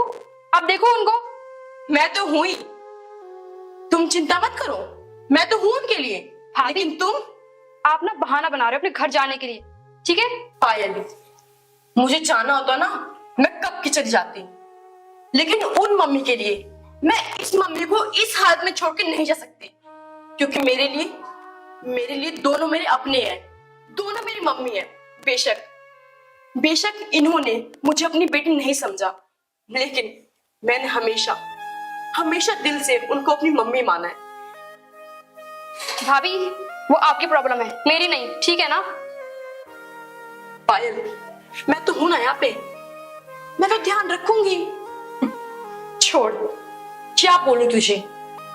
आप देखो उनको। मैं तो हूं ही, तुम चिंता मत करो, मैं तो हूं उनके लिए। लेकिन तुम आप ना बहाना बना रहे हो अपने घर जाने के लिए, ठीक है? पायल मुझे जाना होता ना मैं कब की चली जाती, लेकिन उन मम्मी के लिए मैं इस मम्मी को इस हालत में छोड़ के नहीं जा सकती, क्योंकि मेरे लिए दोनों मेरे अपने हैं, दोनों मेरी मम्मी है। बेशक इन्होंने मुझे अपनी बेटी नहीं समझा, लेकिन मैंने हमेशा दिल से उनको अपनी मम्मी माना है। भाभी वो आपकी प्रॉब्लम है, मेरी नहीं, ठीक है ना? पायल मैं तो हूं ना यहाँ पे, मैं तो ध्यान रखूंगी। छोड़, क्या बोलूं तुझे,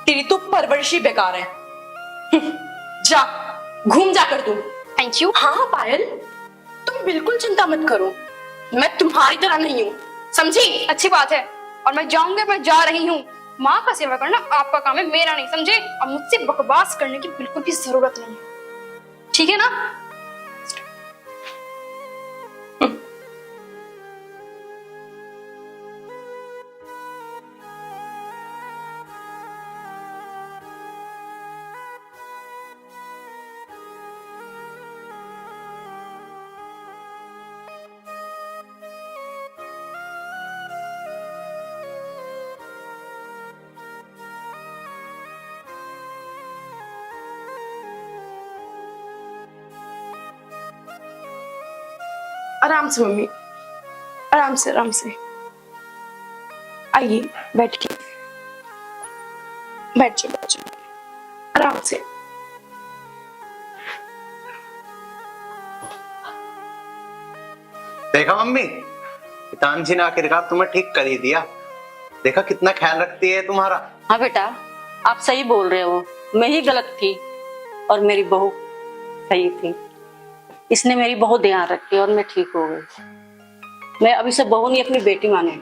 तेरी तो परवरिश ही बेकार है। जा घूम जाकर तुम। Thank you. हाँ पायल तुम बिल्कुल चिंता मत करो, मैं तुम्हारी तरह नहीं हूँ, समझी? अच्छी बात है, और मैं जाऊंगी, मैं जा रही हूँ। माँ का सेवा करना आपका काम है, मेरा नहीं, समझे? और मुझसे बकवास करने की बिल्कुल भी जरूरत नहीं है, ठीक है ना? आराम से मम्मी, आराम से आइए, बैठ जाओ आराम से। देखा मम्मी, तानजी ने आखिरकार तुम्हें ठीक कर ही दिया। देखा कितना ख्याल रखती है तुम्हारा। हाँ बेटा, आप सही बोल रहे हो, मैं ही गलत थी और मेरी बहू सही थी। इसने मेरी बहुत ध्यान रखी और मैं ठीक हो गई। मैं अभी से बहू नहीं अपनी बेटी मानूंगी।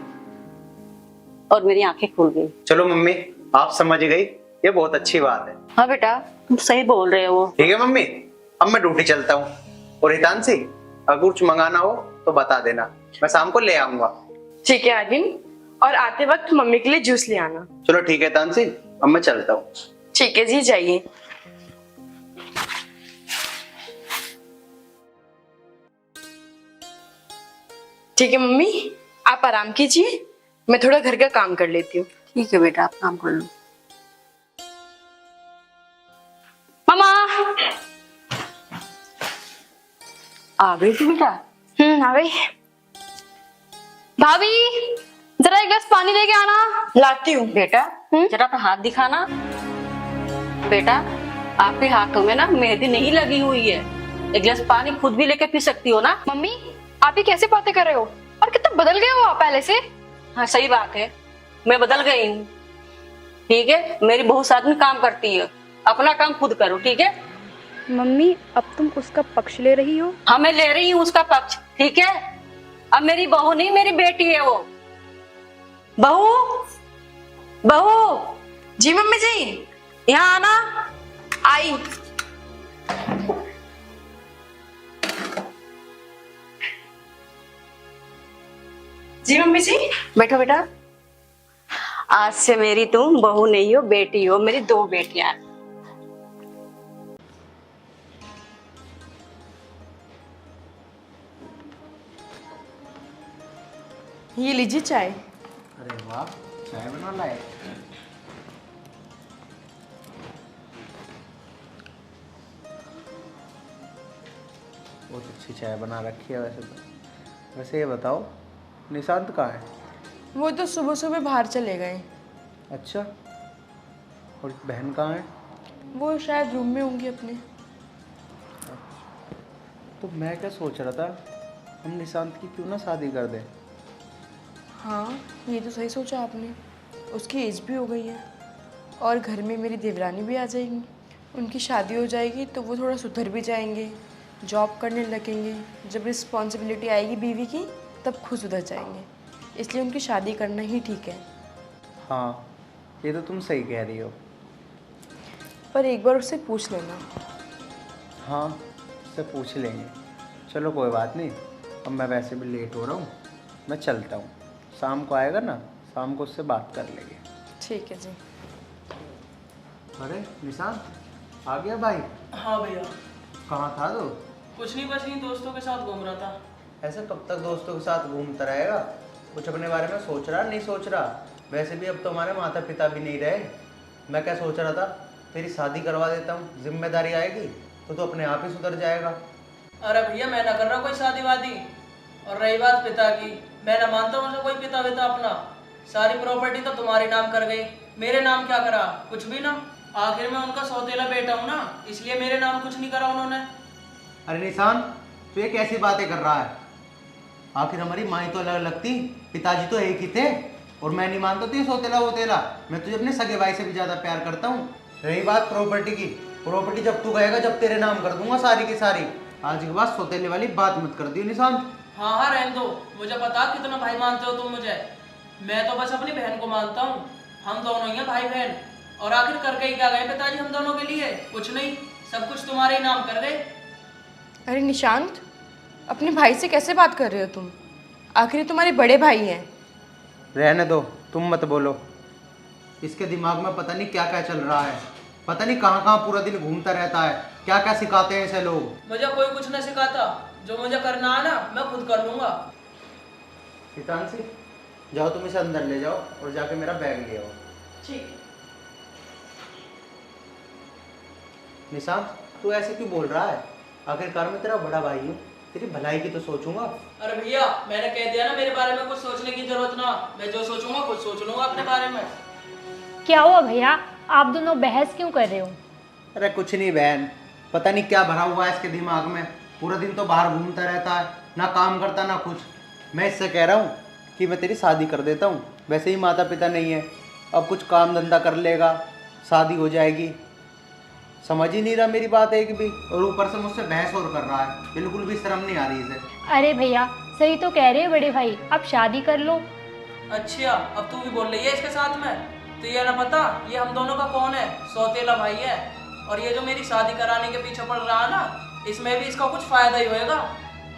और मेरी आंखें खुल गई। चलो मम्मी, आप समझ गई, ये बहुत अच्छी बात है। हाँ बेटा, तुम सही बोल रहे हो। ठीक है मम्मी, अब मैं ड्यूटी चलता हूँ। और हितांशी, अगर कुछ मंगाना हो तो बता देना, मैं शाम को ले आऊंगा। ठीक है आर्यन, और आते वक्त मम्मी के लिए जूस ले आना। चलो ठीक है हितांशी, अब मैं चलता हूँ। ठीक है जी, जाइए। ठीक है मम्मी, आप आराम कीजिए, मैं थोड़ा घर का काम कर लेती हूँ। ठीक है बेटा, आप काम कर लो। मामा आ गई तू बेटा? आ गई। भाभी जरा एक गिलास पानी लेके आना। लाती हूँ। बेटा जरा तो हाथ दिखाना। बेटा आपके हाथों में ना मेहंदी नहीं लगी हुई है, एक गिलास पानी खुद भी लेके पी सकती हो ना। मम्मी आप ये कैसे बातें कर रहे हो, और कितना बदल गए हो आप पहले से। हाँ सही बात है, मैं बदल गई हूँ। ठीक है, मेरी बहू साथ में काम करती है, अपना काम खुद करो। ठीक है मम्मी अब तुम उसका पक्ष ले रही हो। हाँ मैं ले रही हूँ उसका पक्ष। ठीक है, अब मेरी बहू नहीं, मेरी बेटी है वो। बहू, बहू। जी मम्मी जी। यहाँ आना। आई। जी मम्मी जी। बैठो बेटा। आज से मेरी तुम बहू नहीं हो, बेटी हो। मेरी 2 बेटियां हैं। ये लीजिए चाय। अरे वाह, चाय बना लाए। बहुत अच्छी चाय बना रखी है वैसे तो। वैसे ये बताओ, निशांत कहाँ है? वो तो सुबह सुबह बाहर चले गए। अच्छा, और बहन कहाँ है? वो शायद रूम में होंगी अपने। तो मैं क्या सोच रहा था, हम निशांत की क्यों ना शादी कर दें। हाँ ये तो सही सोचा आपने, उसकी एज भी हो गई है, और घर में मेरी देवरानी भी आ जाएगी, उनकी शादी हो जाएगी तो वो थोड़ा सुधर भी जाएंगे, जॉब करने लगेंगे। जब रिस्पॉन्सिबिलिटी आएगी बीवी की तब खुद सुधर जाएंगे, इसलिए उनकी शादी करना ही ठीक है। हाँ ये तो तुम सही कह रही हो। पर एक बार उससे पूछ लेना। हाँ उससे पूछ लेंगे। चलो कोई बात नहीं, अब मैं वैसे भी लेट हो रहा हूँ, मैं चलता हूँ। शाम को आएगा ना, शाम को उससे बात कर लेंगे। ठीक है जी। अरे निशांत आ गया भाई? हाँ भैया। कहाँ था तू? कुछ नहीं, बस हीं दोस्तों के साथ घूम रहा था। ऐसे कब तक दोस्तों के साथ घूमता रहेगा? कुछ अपने बारे में सोच रहा नहीं सोच रहा? वैसे भी अब तो हमारे माता पिता भी नहीं रहे। मैं क्या सोच रहा था, तेरी शादी करवा देता हूँ, जिम्मेदारी आएगी तो तू अपने आप ही सुधर जाएगा। अरे भैया मैं ना कर रहा कोई शादी वादी। और रही बात पिता की, मैं ना मानता हूँ कोई पिता विता अपना। सारी प्रॉपर्टी तो तुम्हारे नाम कर गई, मेरे नाम क्या करा? कुछ भी ना। आखिर में उनका सौतेला बेटा हूँ ना, इसलिए मेरे नाम कुछ नहीं करा उन्होंने। अरे निशांत तू ये कैसी बातें कर रहा है? आखिर हमारी माँ तो अलग अलग थी, पिताजी तो एक ही थे। और मैं नहीं मानता तू ये सौतेला वोतेला, मैं तुझे अपने सगे भाई से भी ज्यादा प्यार करता हूँ। रही बात प्रॉपर्टी की, प्रॉपर्टी जब तू कहेगा जब तेरे नाम कर दूंगा सारी की सारी। आज के बाद सौतेले वाली बात मत कर दियो निशांत। हाँ हाँ रहने दो, मुझे पता कितना भाई मानते हो तुम मुझे। मैं तो बस अपनी बहन को मानता हूँ, हम दोनों ही हैं भाई बहन। और आखिर करके ही क्या गए पिताजी हम दोनों के लिए? कुछ नहीं, सब कुछ तुम्हारे ही नाम कर गए। अरे निशांत, अपने भाई से कैसे बात कर रहे हो तुम? आखिर ये तुम्हारे बड़े भाई हैं। रहने दो, तुम मत बोलो। इसके दिमाग में पता नहीं क्या क्या चल रहा है, पता नहीं कहाँ कहाँ पूरा दिन घूमता रहता है। क्या क्या सिखाते हैं ऐसे लोग। मुझे कोई कुछ नहीं सिखाता, जो मुझे करना है ना मैं खुद कर लूंगा। हितांशी जाओ, तुम इसे अंदर ले जाओ और जाके मेरा बैग ले आओ। ठीक। निशांत तू ऐसे क्यों बोल रहा है? आखिरकार मैं तेरा बड़ा भाई हूँ, तेरी भलाई की तो सोचूंगा। अरे भैया मैंने कह दिया ना, मेरे बारे में कुछ सोचने की जरूरत ना। मैं जो सोचूंगा खुद सोच लूंगा अपने बारे में। क्या हुआ भैया, आप दोनों बहस क्यों कर रहे हो? अरे कुछ नहीं बहन, पता नहीं क्या भरा हुआ है इसके दिमाग में। पूरा दिन तो बाहर घूमता रहता है, ना काम करता ना कुछ। मैं इससे कह रहा हूँ कि मैं तेरी शादी कर देता हूँ। वैसे ही माता पिता नहीं है, अब कुछ काम धंधा कर लेगा, शादी हो जाएगी। समझ ही नहीं रहा मेरी बात एक भी, और ऊपर से मुझसे बहस और कर रहा है। बिल्कुल भी शर्म नहीं आ रही इसे। अरे भैया सही तो कह रहे हैं बड़े भाई, अब शादी कर लो। अच्छा, अब तू भी बोल रही है इसके साथ में? तो ये ना पता ये हम दोनों का कौन है? सौतेला भाई है। और ये जो मेरी शादी कराने के पीछे पड़ रहा है ना, इसमें भी इसका कुछ फायदा ही होएगा।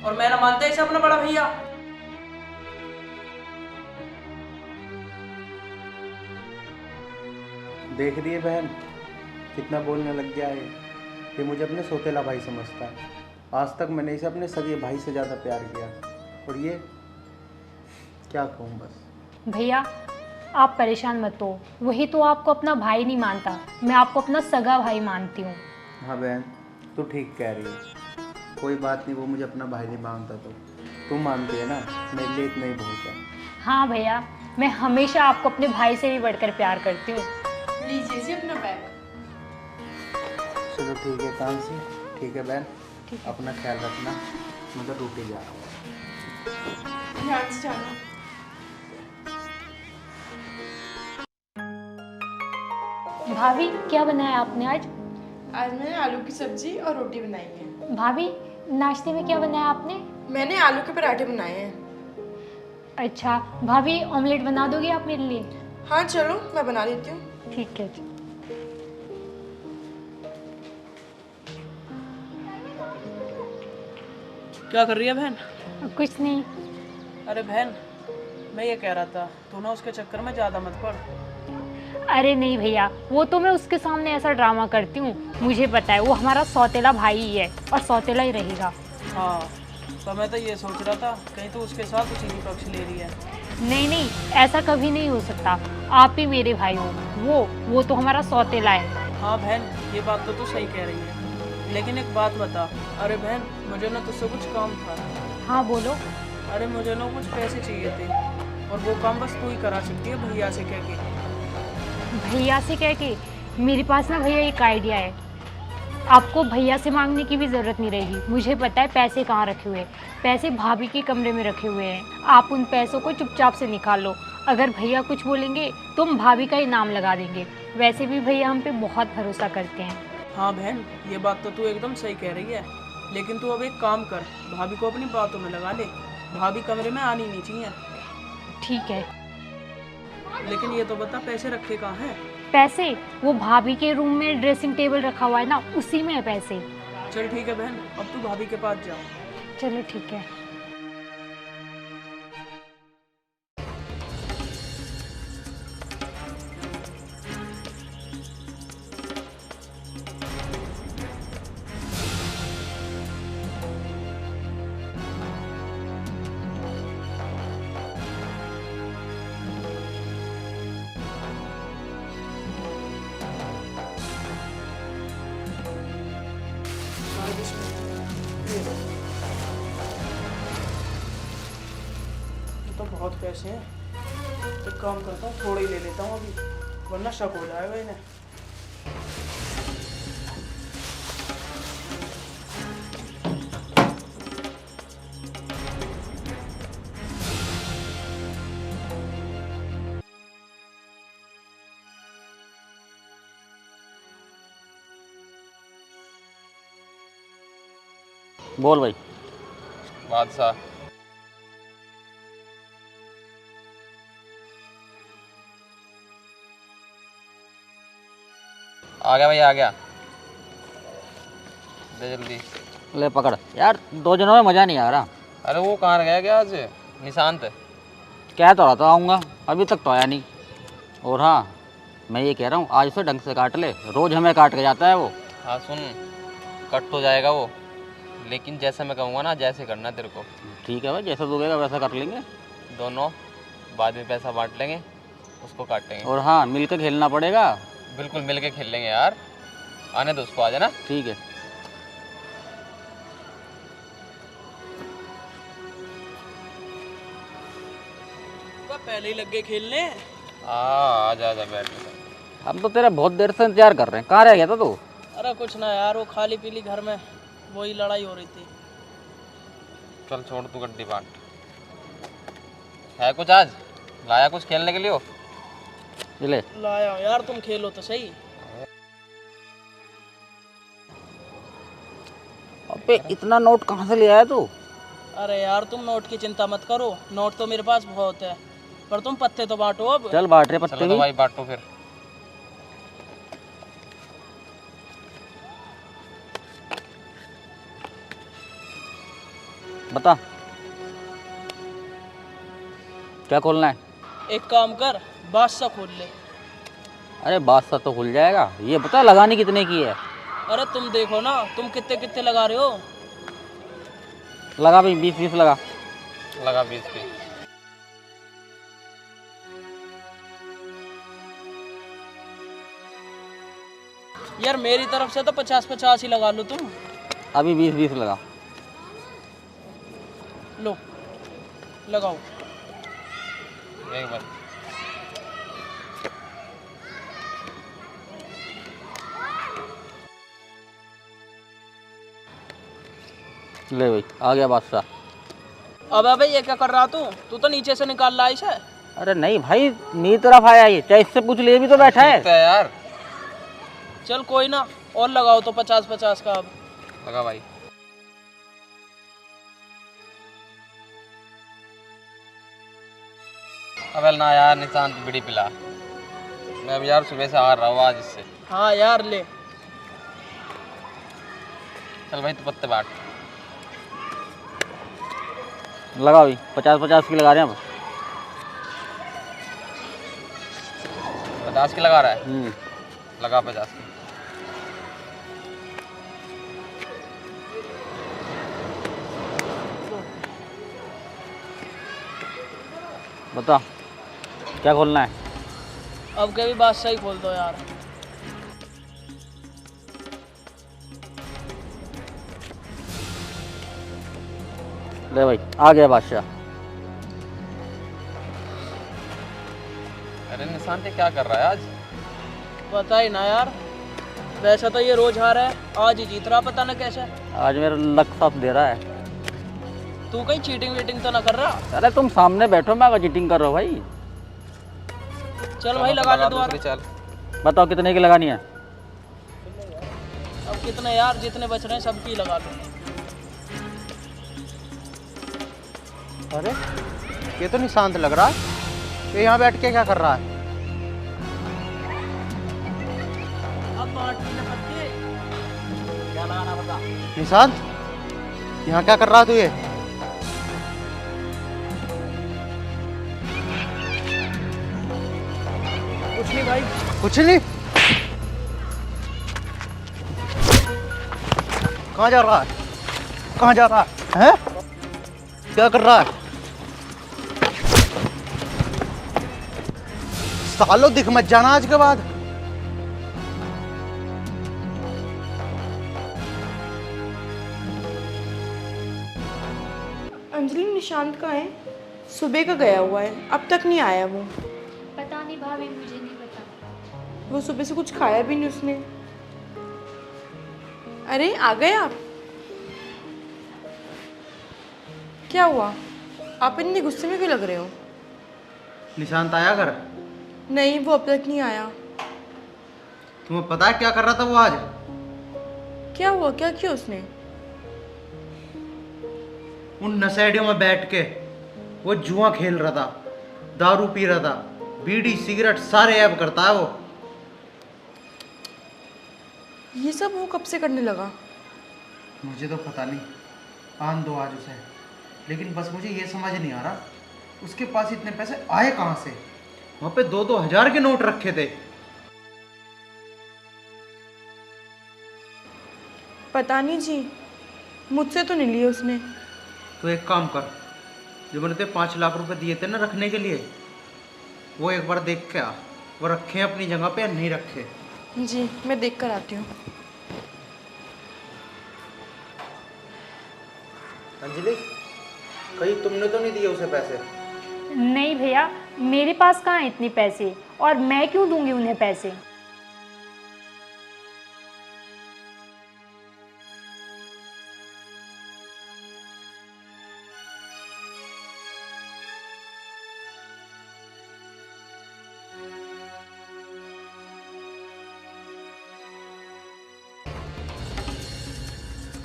और मैं ना मानता इसे अपना बड़ा भैया। देख रही है बहन, कितना बोलने लग गया है कि मुझे अपने सौतेला भाई समझता है। आज तक मैंने इसे अपने सगे भाई से ज़्यादा प्यार किया, और ये क्या कहूँ बस। भैया आप परेशान मत हो, वही तो आपको अपना भाई नहीं मानता, मैं आपको अपना सगा भाई मानती हूँ। हाँ बहन, तू ठीक कह रही है। कोई बात नहीं, वो मुझे अपना भाई नहीं मानता तो तुम मानती है ना, मेरे लिए इतना ही बहुत है। हाँ भैया, मैं हमेशा आपको अपने भाई से भी बढ़कर प्यार करती हूँ। लीजिए जी अपना बैग। चलो ठीक है तानसी, ठीक है बहन, अपना ख्याल रखना। मैं तो ड्यूटी जा रहा हूँ। ध्यान से जाना। भाभी क्या बनाया आपने आज? आज मैंने आलू की सब्जी और रोटी बनाई है। भाभी नाश्ते में क्या बनाया आपने? मैंने आलू के पराठे बनाए हैं। अच्छा भाभी, ऑमलेट बना दोगे आप मेरे लिए? हाँ चलो, मैं बना देती हूँ। ठीक है। क्या कर रही है बहन? कुछ नहीं। अरे बहन, मैं ये कह रहा था तू ना उसके चक्कर में ज़्यादा मत पड़। अरे नहीं भैया, वो तो मैं उसके सामने ऐसा ड्रामा करती हूँ, मुझे पता है वो हमारा सौतेला भाई ही है और सौतेला ही रहेगा। हाँ, तो मैं तो ये सोच रहा था कहीं तो उसके साथ उसी की पक्ष ले रही है। नहीं नहीं, ऐसा कभी नहीं हो सकता, आप ही मेरे भाई हो, वो तो हमारा सौतेला है। हाँ बहन, ये बात तो तू सही कह रही है, लेकिन एक बात बता। अरे बहन, मुझे ना तुझसे कुछ काम था। हाँ बोलो। अरे मुझे ना कुछ पैसे चाहिए थे, और वो काम बस तू ही करा सकती है भैया से कह के। भैया से कह के? मेरे पास ना भैया एक आइडिया है, आपको भैया से मांगने की भी ज़रूरत नहीं रहेगी, मुझे पता है पैसे कहाँ रखे हुए हैं। पैसे भाभी के कमरे में रखे हुए हैं, आप उन पैसों को चुपचाप से निकाल लो। अगर भैया कुछ बोलेंगे तो हम भाभी का ही नाम लगा देंगे, वैसे भी भैया हम पे बहुत भरोसा करते हैं। हाँ बहन, ये बात तो तू एकदम सही कह रही है, लेकिन तू अब एक काम कर, भाभी को अपनी बातों में लगा ले। भाभी कमरे में आनी नहीं चाहिए। ठीक है। लेकिन ये तो बता, पैसे रखे कहाँ हैं? पैसे वो भाभी के रूम में ड्रेसिंग टेबल रखा हुआ है ना, उसी में है पैसे। चल ठीक है बहन, अब तू भाभी के पास जा। चलो ठीक है। तो बहुत पैसे हैं, तो काम करता हूँ थोड़े ही ले लेता हूँ अभी, वरना शक हो जाएगा इन्हें। बोल भाई। बादशाह, आ गया भाई, आ गया, दे जल्दी। ले पकड़ यार, 2 जनों में मज़ा नहीं आ रहा। अरे वो कहाँ गया क्या आज? निशांत क्या तो रहा था आऊँगा, अभी तक तो आया नहीं। और हाँ, मैं ये कह रहा हूँ आज उसे ढंग से काट ले, रोज़ हमें काट के जाता है वो। हाँ सुन, कट तो जाएगा वो, लेकिन जैसा मैं कहूँगा ना जैसे करना तेरे को। ठीक है भाई, जैसा तू कहेगा वैसा कर लेंगे। दोनों बाद में पैसा बांट लेंगे, उसको काटेंगे। और हाँ, मिलकर खेलना पड़ेगा। बिल्कुल मिल के खेल लेंगे यार, आने दो उसको, आ जाना। ठीक है। पहले ही लग गए खेलने। आ जा बैठ। हम तो तेरा बहुत देर से इंतजार कर रहे हैं, कहाँ रह गया था तू? अरे कुछ ना यार, वो खाली पीली घर में वही लड़ाई हो रही थी। चल छोड़ तू गड्डी बांट। है कुछ आज लाया कुछ खेलने के लिए हो? ले लाया यार, तुम खेलो तो सही। अबे इतना नोट कहाँ से ले आया तू? अरे यार तुम नोट की चिंता मत करो, नोट तो मेरे पास बहुत है, पर तुम पत्ते तो बांटो अब। चल बांट रहे पत्ते चलो भी। तो भाई बांटो फिर। बता क्या खोलना है? एक काम कर, बादशाह खोल ले। अरे बादशाह तो खुल जाएगा, ये बता लगानी कितने की है? अरे तुम देखो ना, तुम कितने कितने लगा रहे हो। लगा भाई 20-20 लगा। लगा 20 की। यार मेरी तरफ से तो 50-50 ही लगा लो तुम। अभी 20-20 लगा। लो लगाओ। एक बार ले भाई आ गया बादशाह। अबे भाई ये क्या कर रहा तू तो नीचे से निकाल रहा है इसे। अरे नहीं भाई मेरी तरफ आया ये, चाहे इससे पूछ ले, भी तो बैठा है। यार चल कोई ना, और लगाओ तो 50-50 का। अब लगा भाई। अबे ना यार निशांत बीड़ी पिला, मैं अब यार सुबह से हार रहा हूँ आज इससे। हाँ यार ले। चल भाई तो पत्ते बांट। लगा भाई 50-50 की लगा रहे हैं अब। 50 की लगा रहा है। लगा 50 की। बता क्या खोलना है? अब के भी बादशाह ही खोल दो यार। ले भाई आ गया बादशाह। अरे निशांत ये क्या कर रहा है आज? पता ही ना यार, वैसे तो ये रोज हार है, आज ही जीत रहा, पता ना कैसे। आज मेरा लक साथ दे रहा है। तू कहीं चीटिंग वीटिंग तो ना कर रहा? अरे तुम सामने बैठो, मैं चीटिंग कर रहा हूँ भाई। चल भाई लगा ले दोबारा। चल बताओ कितने की लगानी है? अब कितने यार, जितने बच रहे हैं सबकी लगा लो। अरे ये तो निशांत लग रहा है, ये यहाँ बैठ के क्या कर रहा है? अब बांट ले पत्ते। क्या लगाना बता। निशांत यहाँ क्या कर रहा है तू? ये कुछ नहीं भाई। कुछ नहीं। कहाँ जा रहा है? कहाँ जा रहा है? हैं? क्या कर रहा है? सालों दिख मत जाना आज के बाद। अंजलि निशांत कहाँ है? सुबह का गया हुआ है, अब तक नहीं आया वो। पता नहीं भाभी, मुझे नहीं पता। वो सुबह से कुछ खाया भी नहीं उसने। अरे आ गए आप? क्या हुआ? आप इतने गुस्से में क्यों लग रहे हो? निशांत आया घर? नहीं, वो अब तक नहीं आया। तुम्हें पता है क्या कर रहा था वो आज? क्या हुआ? क्या किया उसने? उन नशेड़ियों में बैठ के वो जुआ खेल रहा था, दारू पी रहा था, बीड़ी सिगरेट सारे ऐब करता है वो। ये सब वो कब से करने लगा? मुझे तो पता नहीं, आन दो आज उसे। लेकिन बस मुझे ये समझ नहीं आ रहा उसके पास इतने पैसे आए कहाँ से। वहाँ पे 2-2 हजार के नोट रखे थे। पता नहीं जी, मुझसे तो नहीं लिए उसने। तो एक काम कर, जो मैंने तेरे 5 लाख रुपए दिए थे ना रखने के लिए, वो एक बार देख के आ, वो रखे हैं अपनी जगह पे या नहीं रखे। जी मैं देख कर आती हूँ। अंजलि, कहीं तुमने तो नहीं दिए उसे पैसे? नहीं भैया, मेरे पास कहाँ हैं इतने पैसे, और मैं क्यों दूंगी उन्हें पैसे।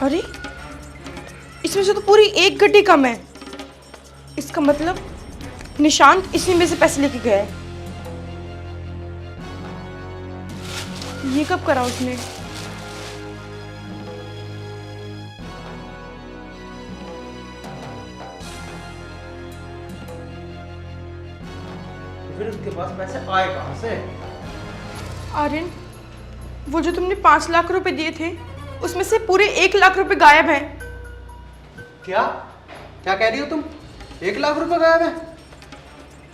अरे इसमें से तो पूरी 1 गड्डी कम है। इसका मतलब निशांत इसी में से पैसे लेके गया है। ये कब करा उसने? फिर उसके पास पैसे आए कहाँ से? आर्यन, वो जो तुमने 5 लाख रुपए दिए थे उसमें से पूरे 1 लाख रुपए गायब हैं। क्या क्या कह रही हो तुम? 1 लाख रुपए गायब है?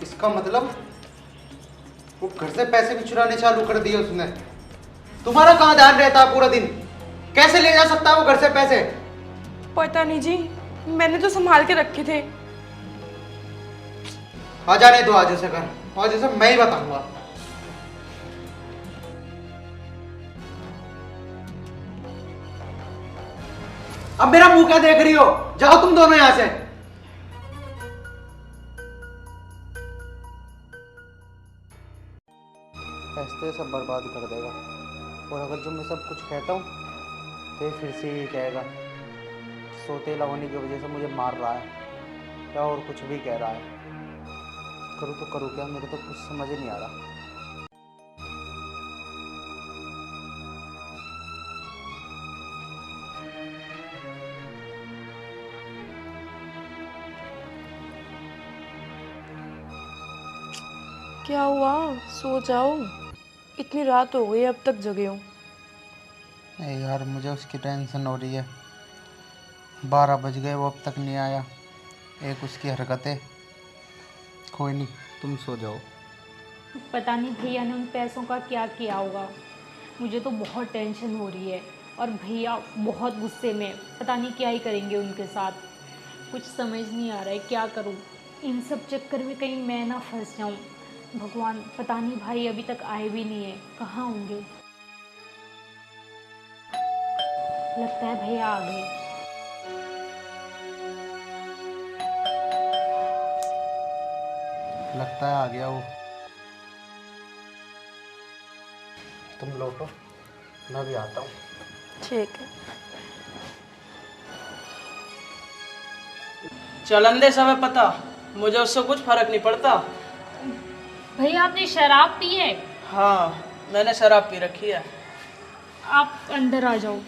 इसका मतलब वो घर से पैसे भी चुराने चालू कर दिए उसने। तुम्हारा कहाँ ध्यान रहता है पूरा दिन? कैसे ले जा सकता है वो घर से पैसे? पता नहीं जी, मैंने तो संभाल के रखे थे। आ जाने दो आज उसे घर, आज उसे मैं ही बताऊंगा। अब मेरा मुंह क्या देख रही हो? जाओ तुम दोनों यहां से। ऐसे सब बर्बाद कर देगा, और अगर जो मैं सब कुछ कहता हूँ तो ये फिर से ये कहेगा कि सौतेला होने की वजह से मुझे मार रहा है या और कुछ भी कह रहा है। करूँ तो करूँ क्या? मेरे तो कुछ समझ ही नहीं आ रहा। क्या हुआ? सो जाओ, इतनी रात हो गई अब तक जगे हो। यार मुझे उसकी टेंशन हो रही है। 12 बज गए, वो अब तक नहीं आया। एक उसकी हरकतें। कोई नहीं, तुम सो जाओ। पता नहीं भैया ने उन पैसों का क्या किया होगा। मुझे तो बहुत टेंशन हो रही है और भैया बहुत गुस्से में, पता नहीं क्या ही करेंगे उनके साथ। कुछ समझ नहीं आ रहा है क्या करूं। इन सब चक्कर में कहीं मैं ना फंस जाऊं। भगवान, पता नहीं भाई अभी तक आए भी नहीं है, कहाँ होंगे। लगता है भैया आ गए। लगता है आ गया वो। तुम लौटो, मैं भी आता हूँ। ठीक है। चलन दे सब पता, मुझे उससे कुछ फर्क नहीं पड़ता। भैया आपने शराब पी है? हाँ, मैंने शराब पी रखी है। आप अंदर आ जाओ।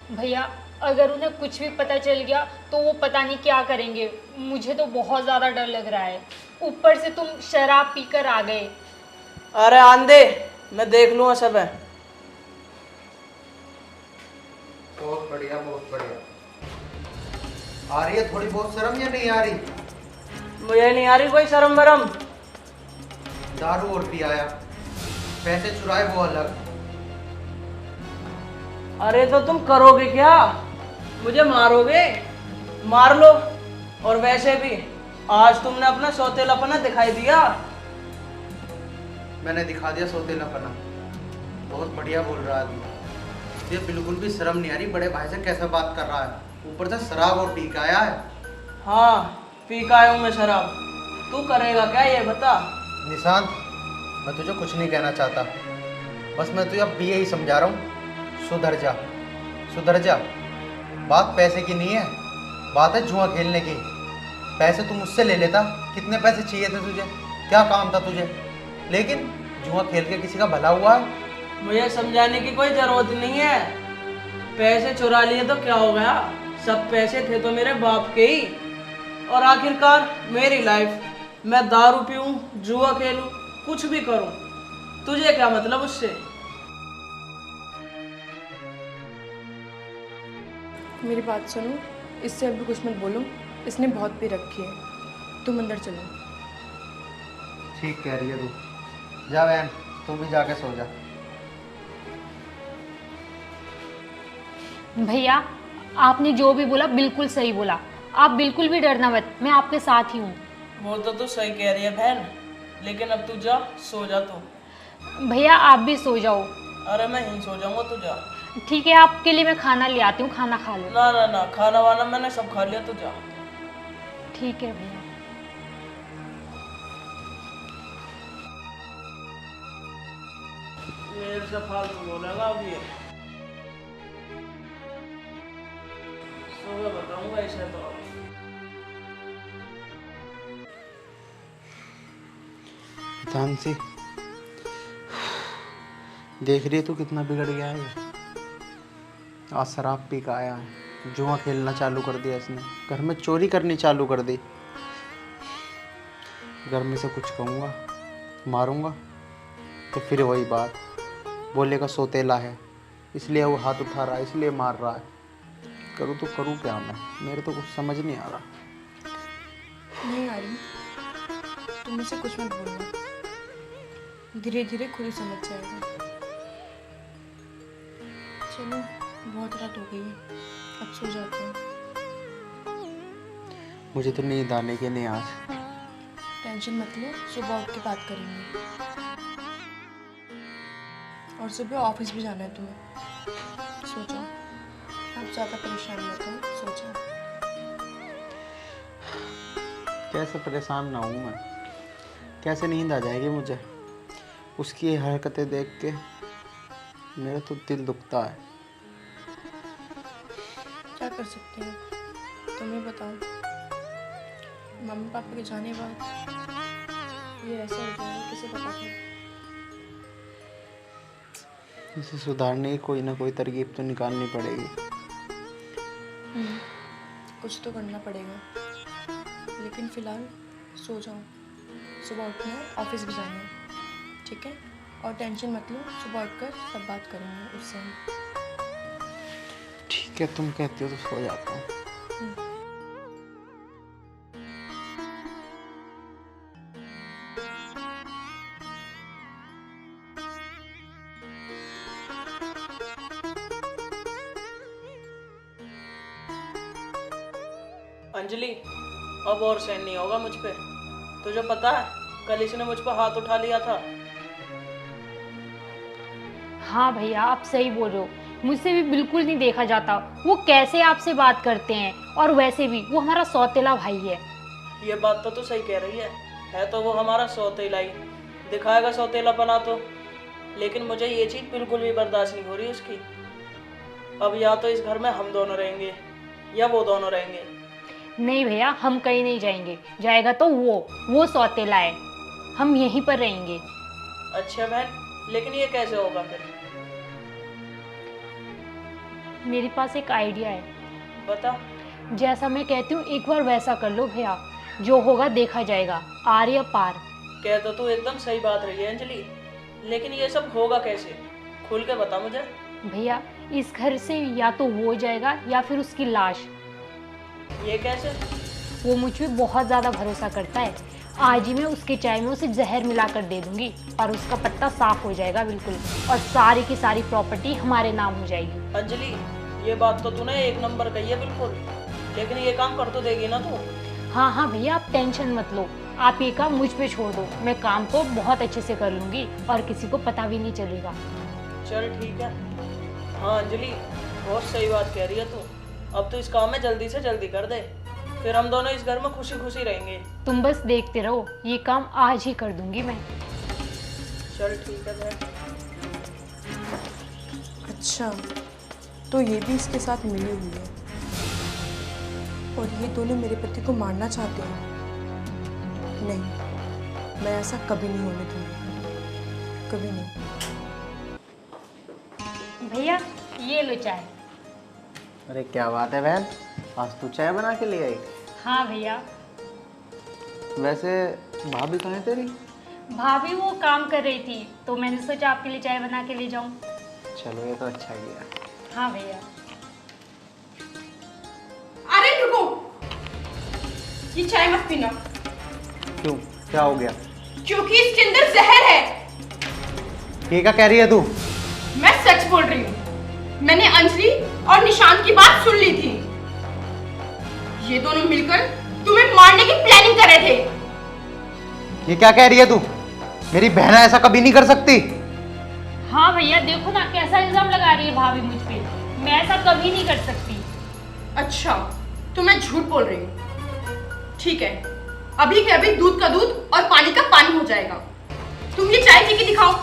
भैया अगर उन्हें कुछ भी पता चल गया तो वो पता नहीं क्या करेंगे। मुझे तो बहुत ज़्यादा डर लग रहा है। ऊपर से तुम शराब पीकर आ गए। अरे आंदे, मैं देख लूँगा सब है। बहुत बढ़िया, बहुत बढ़िया। आ रही है थोड़ी बहुत शर्म या नहीं आ रही? मुझे नहीं आ रही कोई शर्म वरम। दारू और पी आया, पैसे चुराए वो अलग। अरे तो तुम करोगे क्या? मुझे मारोगे? मार लो। और वैसे भी आज तुमने अपना सौतेलापना दिखाई दिया। मैंने दिखा दिया सौतेलापना। बहुत बढ़िया बोल रहा है आदमी। ये बिल्कुल भी शर्म नहीं आ रही, बड़े भाई से कैसे बात कर रहा है। ऊपर से शराब और पी के आया है। हाँ, पी के आया हूँ मैं शराब। तू करेगा क्या ये बता। निशांत, मैं तुझे कुछ नहीं कहना चाहता, बस मैं तुझे अब भी यही समझा रहा हूँ, सुधर जा, सुधर जा। बात पैसे की नहीं है, बात है जुआ खेलने की। पैसे तू मुझसे ले लेता, कितने पैसे चाहिए थे तुझे, क्या काम था तुझे, लेकिन जुआ खेल के किसी का भला हुआ है? मुझे समझाने की कोई जरूरत नहीं है। पैसे चुरा लिए तो क्या हो गया? सब पैसे थे तो मेरे बाप के ही। और आखिरकार मेरी लाइफ, मैं दारू पीऊं, जुआ खेलूं, कुछ भी करूं, तुझे क्या मतलब उससे? मेरी बात सुनो, इससे अभी कुछ मत बोलो, इसने बहुत पी रखी है। तुम अंदर चलो। ठीक कह रही है तू। जा बहन, तू भी जाके सो जा। भैया आपने जो भी बोला बिल्कुल सही बोला। आप बिल्कुल भी डरना मत, मैं आपके साथ ही हूँ। वो तो तू सही कह रही है बहन, लेकिन अब तू जा, सो जा तू। भैया आप भी सो जाओ। अरे मैं यहीं सो जाऊंगा, तू जा। ठीक है, आपके लिए मैं खाना ले आती हूँ, खाना खा लो। ना ना ना, खाना वाना मैंने सब खा लिया, तू जा। ठीक है भैया। मेरे से फालतू बोलेगा अब ये। सुबह बताऊंगा इसे तो। जानसी, देख रही है तू कितना बिगड़ गया है ये। आज शराब पी के आया है, जुआ खेलना चालू कर दिया इसने, घर में चोरी करनी चालू कर दी। घर में से कुछ कहूँगा, मारूंगा तो फिर वही बात, बोलेगा सोतेला है इसलिए वो हाथ उठा रहा है, इसलिए मार रहा है। करूँ तो करूँ क्या मैं, मेरे तो कुछ समझ नहीं आ रहा। नहीं आ रही, तुम मुझसे कुछ मत बोलना, धीरे धीरे खुद ही समझ जाएगा। चलो बहुत रात हो गई है, अब सो जाते हैं। मुझे तो नींद आने की नहीं आज। टेंशन मत लो, सुबह उठ के बात करेंगे। और सुबह ऑफिस भी जाना है तुम्हें। सो जाओ, आप ज़्यादा परेशान मत हो, सो जाओ। कैसे परेशान ना हूँ मैं, कैसे नींद आ जाएगी मुझे। उसकी ये हरकतें देख के मेरा तो दिल दुखता है। क्या कर सकते हैं, तुम ही बताओ। मम्मी पापा के जाने बाद ये ऐसा हो जाएगा, किसे पता था। इसे सुधारने की कोई ना कोई तरकीब तो निकालनी पड़ेगी। कुछ तो करना पड़ेगा, लेकिन फिलहाल सो जाओ। सुबह उठना है, ऑफिस भी जाना है, ठीक है। और टेंशन मत लो, सुबह उठकर सब बात करेंगे उससे हम। ठीक है, तुम कहती हो तो सो जाता हूँ। अंजलि, अब और सहन नहीं होगा मुझ पे। तुझे पता है कल इसने मुझ पर हाथ उठा लिया था। हाँ भैया, आप सही बोल रहे हो, मुझसे भी बिल्कुल नहीं देखा जाता। वो कैसे आपसे बात करते हैं, और वैसे भी वो हमारा सौतेला भाई है। ये बात तो तू सही कह रही है तो वो हमारा सौतेला ही दिखाएगा सौतेलापना तो। लेकिन मुझे ये चीज़ बिल्कुल भी बर्दाश्त नहीं हो रही उसकी। अब या तो इस घर में हम दोनों रहेंगे या वो दोनों रहेंगे। नहीं भैया, हम कहीं नहीं जाएंगे, जाएगा तो वो सौतेला है, हम यहीं पर रहेंगे। अच्छा बहन, लेकिन ये कैसे होगा फिर? मेरे पास एक आइडिया है। बता। जैसा मैं कहती हूँ एक बार वैसा कर लो भैया, जो होगा देखा जाएगा, आर या पार। कह तो तू एकदम सही बात रही है अंजलि, लेकिन ये सब होगा कैसे? खुल के बता मुझे। भैया, इस घर से या तो वो जाएगा या फिर उसकी लाश। ये कैसे? वो मुझ पे बहुत ज़्यादा भरोसा करता है। आज ही मैं उसके चाय में उसे जहर मिलाकर दे दूंगी और उसका पत्ता साफ हो जाएगा बिल्कुल, और सारी की सारी प्रॉपर्टी हमारे नाम हो जाएगी। अंजलि, ये बात तो तूने एक नंबर कही है बिल्कुल, लेकिन ये काम कर तो देगी ना तू? हाँ हाँ भैया, आप टेंशन मत लो, आप ये काम मुझ पे छोड़ दो, मैं काम को बहुत अच्छे से कर लूँगी और किसी को पता भी नहीं चलेगा। चल ठीक है। हाँ अंजलि, बहुत सही बात कह रही है तू। अब तो इस काम में जल्दी से जल्दी कर दे, फिर हम दोनों इस घर में खुशी खुशी रहेंगे। तुम बस देखते रहो, ये काम आज ही कर दूंगी मैं। चल ठीक है बहन। अच्छा, तो ये भी इसके साथ मिली हुई है और ये दोनों मेरे पति को मारना चाहते हैं। नहीं, मैं ऐसा कभी नहीं होने दूंगी, कभी नहीं। भैया, ये लो चाय। अरे क्या बात है बहन, आज तू चाय बना के ले आई? हाँ भैया। वैसे भाभी कहाँ है तेरी? भाभी वो काम कर रही थी, तो मैंने सोचा आपके लिए चाय बना के ले जाऊं। चलो, ये तो अच्छा किया। हाँ भैया। अरे रुको, ये चाय मत पीना। क्यों, क्या हो गया? क्योंकि इसके अंदर जहर है। ये क्या कह रही है तू? मैं सच बोल रही हूँ, मैंने अंजलि और निशांत की बात सुन ली थी। ये दोनों मिलकर तुम्हें मारने की प्लानिंग कर रहे थे। ये क्या कह रही है तू? मेरी बहन ऐसा कभी नहीं कर सकती। हाँ भैया, देखो ना कैसा इल्जाम लगा रही है भाभी मुझ पे, मैं ऐसा कभी नहीं कर सकती। अच्छा, तो मैं झूठ बोल रही हूँ। ठीक है, अभी के अभी दूध का दूध और पानी का पानी हो जाएगा। तुम ये चाय पी के दिखाओ।